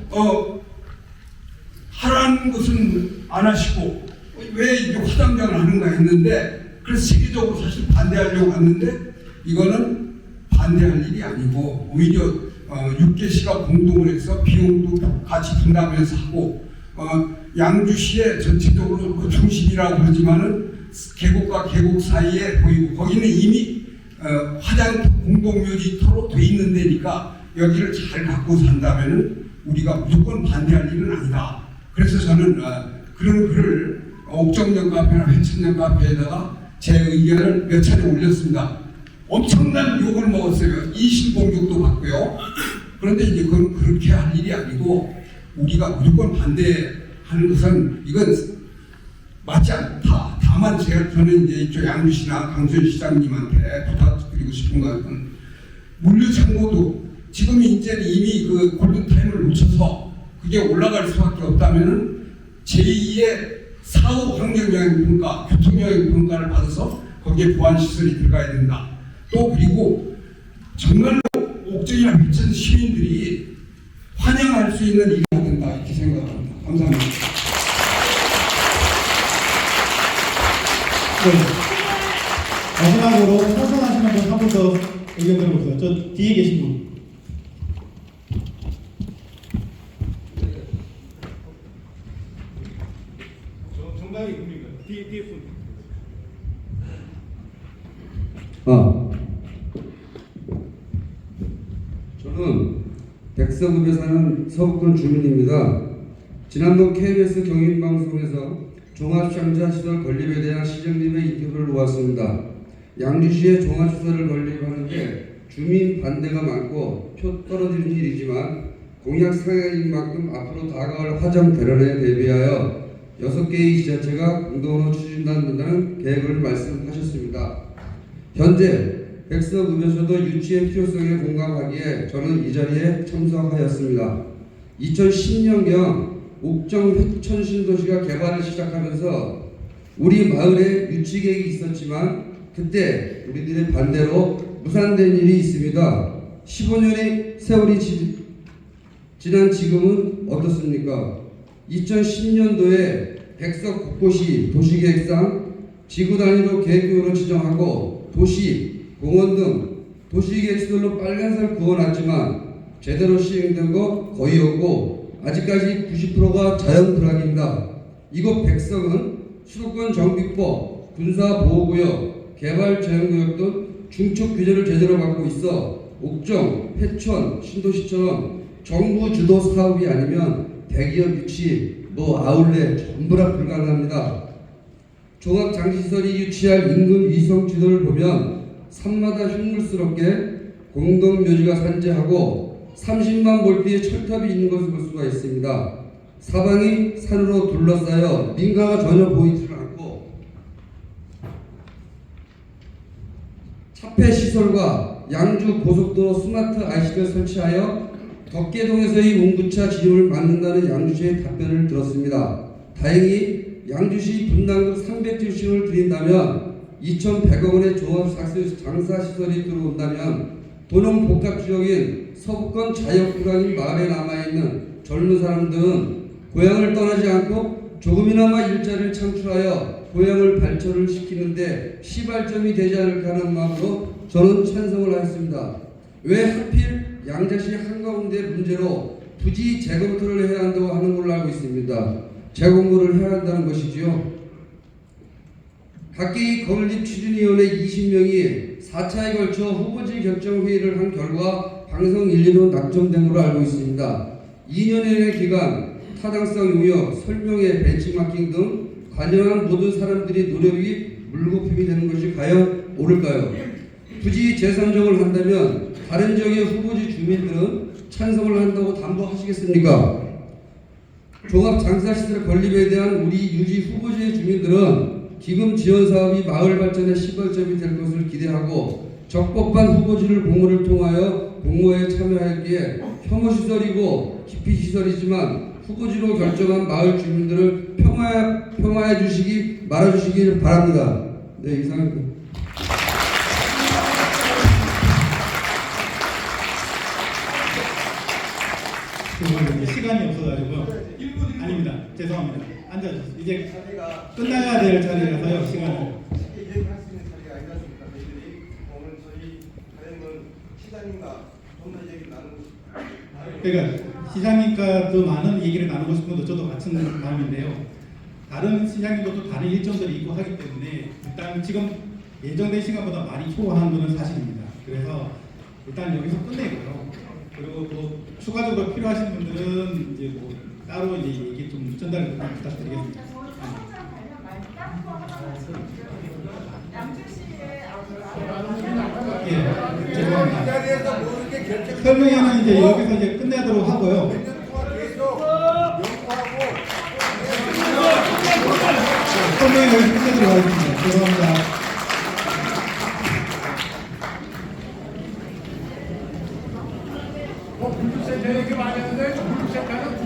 하라는 것은 안 하시고 왜 이게 화장장을 하는가 했는데 그래서 세계적으로 사실 반대하려고 했는데 이거는 반대할 일이 아니고 오히려 6개시가 공동을 해서 비용도 같이 분담해서 하고 양주시의 전체적으로 그 중심이라고 그러지만은 계곡과 계곡 사이에 보이고 거기는 이미 화장터 공동묘지터로 돼 있는 데니까 여기를 잘 갖고 산다면은 우리가 무조건 반대할 일은 아니다. 그래서 저는 그런 글을 옥정역 카페나 회천역 카페에다가 제 의견을 몇 차례 올렸습니다. 엄청난 욕을 먹었어요. 이신공격도 받고요. 그런데 이제 그건 그렇게 할 일이 아니고 우리가 무조건 반대하는 것은 이건 맞지 않다. 다만 저는 이제 이쪽 양주시나 강수현 시장님한테 부탁드리고 싶은 것은 물류 창고도 지금 이제 이미 그 골든타임을 놓쳐서 그게 올라갈 수밖에 없다면은 제2의 사후 환경영향평가, 교통영향평가를 받아서 거기에 보안시설이 들어가야 된다. 또 그리고 정말로 옥정이나 미천 시민들이 환영할 수 있는 일이 된다 이렇게 생각합니다. 감사합니다. 네. 마지막으로 찬성하시는 분 한 분 더 의견 들어보세요. 저 뒤에 계신 분. 정답이 뭡니까? 뒤에 분. 저는 백석읍에 사는 서북권 주민입니다. 지난번 KBS 경인방송에서 종합상자시설 건립에 대한 시장님의 인터뷰를 보았습니다. 양주시에 종합시설을 건립하는데 주민 반대가 많고 표 떨어지는 일이지만 공약 상향인 만큼 앞으로 다가올 화정 대란에 대비하여 6개의 지자체가 공동으로 추진한다는 계획을 말씀하셨습니다. 현재 백석읍에서도 유치의 필요성에 공감하기에 저는 이 자리에 참석하였습니다. 2010년경 옥정 회천 신도시가 개발을 시작하면서 우리 마을에 유치 계획이 있었지만 그때 우리들의 반대로 무산된 일이 있습니다. 15년의 세월이 지난 지금은 어떻습니까? 2010년도에 백석 곳곳이 도시계획상 지구 단위로 계획으로 지정하고 도시, 공원 등 도시계획시설로 빨간살 그어놨지만 제대로 시행된 거 거의 없고 아직까지 90%가 자연 불황입니다. 이곳 백석은 수도권 정비법, 군사보호구역, 개발제한구역 등 중축 규제를 제대로 받고 있어 옥정, 회천, 신도시처럼 정부 주도 사업이 아니면 대기업 유치, 아울렛 전부 다 불가능합니다. 종합장치시설이 유치할 인근 위성 지도를 보면 산마다 흉물스럽게 공동묘지가 산재하고 30만 볼트의 철탑이 있는 것을 볼 수가 있습니다. 사방이 산으로 둘러싸여 민가가 전혀 보이지를 않고 차폐시설과 양주 고속도로 스마트 IC를 설치하여 덕계동에서의 운구차 진입을 막는다는 양주시의 답변을 들었습니다. 다행히 양주시 분당구 300주씩을 드린다면 2,100억 원의 종합 장사시설이 들어온다면 도농 복합지역인 서부권 자연구강인 마을에 남아있는 젊은 사람들은 고향을 떠나지 않고 조금이나마 일자리를 창출하여 고향을 발전을 시키는데 시발점이 되지 않을까 하는 마음으로 저는 찬성을 하였습니다. 왜 하필 양자시 한가운데 문제로 부지 재검토를 해야 한다고 하는 걸로 알고 있습니다. 재공모를 해야 한다는 것이지요. 각기 건립추진위원회 20명이 4차에 걸쳐 후보지 결정회의를 한 결과 방송 1, 2로 낙점된 걸로 알고 있습니다. 2년여의 기간 타당성 용역, 설명회, 벤치마킹 등 관여한 모든 사람들이 노력이 물거품이 되는 것이 과연 옳을까요? 부지 재선정을 한다면 다른 지역의 후보지 주민들은 찬성을 한다고 담보하시겠습니까? 종합장사시설 건립에 대한 우리 유지 후보지의 주민들은 기금 지원 사업이 마을 발전의 시발점이 될 것을 기대하고 적법한 후보지를 공모를 통하여 공모에 참여하기에 혐오시설이고 기피시설이지만 후보지로 결정한 마을 주민들을 평화해 주시기 말아주시길 바랍니다. 네, 이상입니다. 이제 시간이 없어가지고 아닙니다. 죄송합니다. 앉아주세요. 이제 끝나야 될 자리라서요. 시간을. 얘기할 수 있는 자리가 아니지 않습니까? 저희들이 오늘 저희 과연은 시장님과 좀 더 얘기를 나누고 그러니까 시장님과도 많은 얘기를 나누고 싶은 것도 저도 같은 마음인데요. 다른 시장님들도 다른 일정들이 있고 하기 때문에 일단 지금 예정된 시간보다 많이 초과한 것은 사실입니다. 그래서 일단 여기서 끝내고요. 그리고 또 추가적으로 필요하신 분들은 이제 뭐 따로 이제 얘기 좀 전달을 좀 부탁드리겠습니다. 예, 죄송합니다. 설명회는 이제 여기서 이제 끝내도록 하고요. 설명회 여기서 끝내도록 하겠습니다. 죄송합니다. 물류센터 얘기 많이 했는데 물류센터는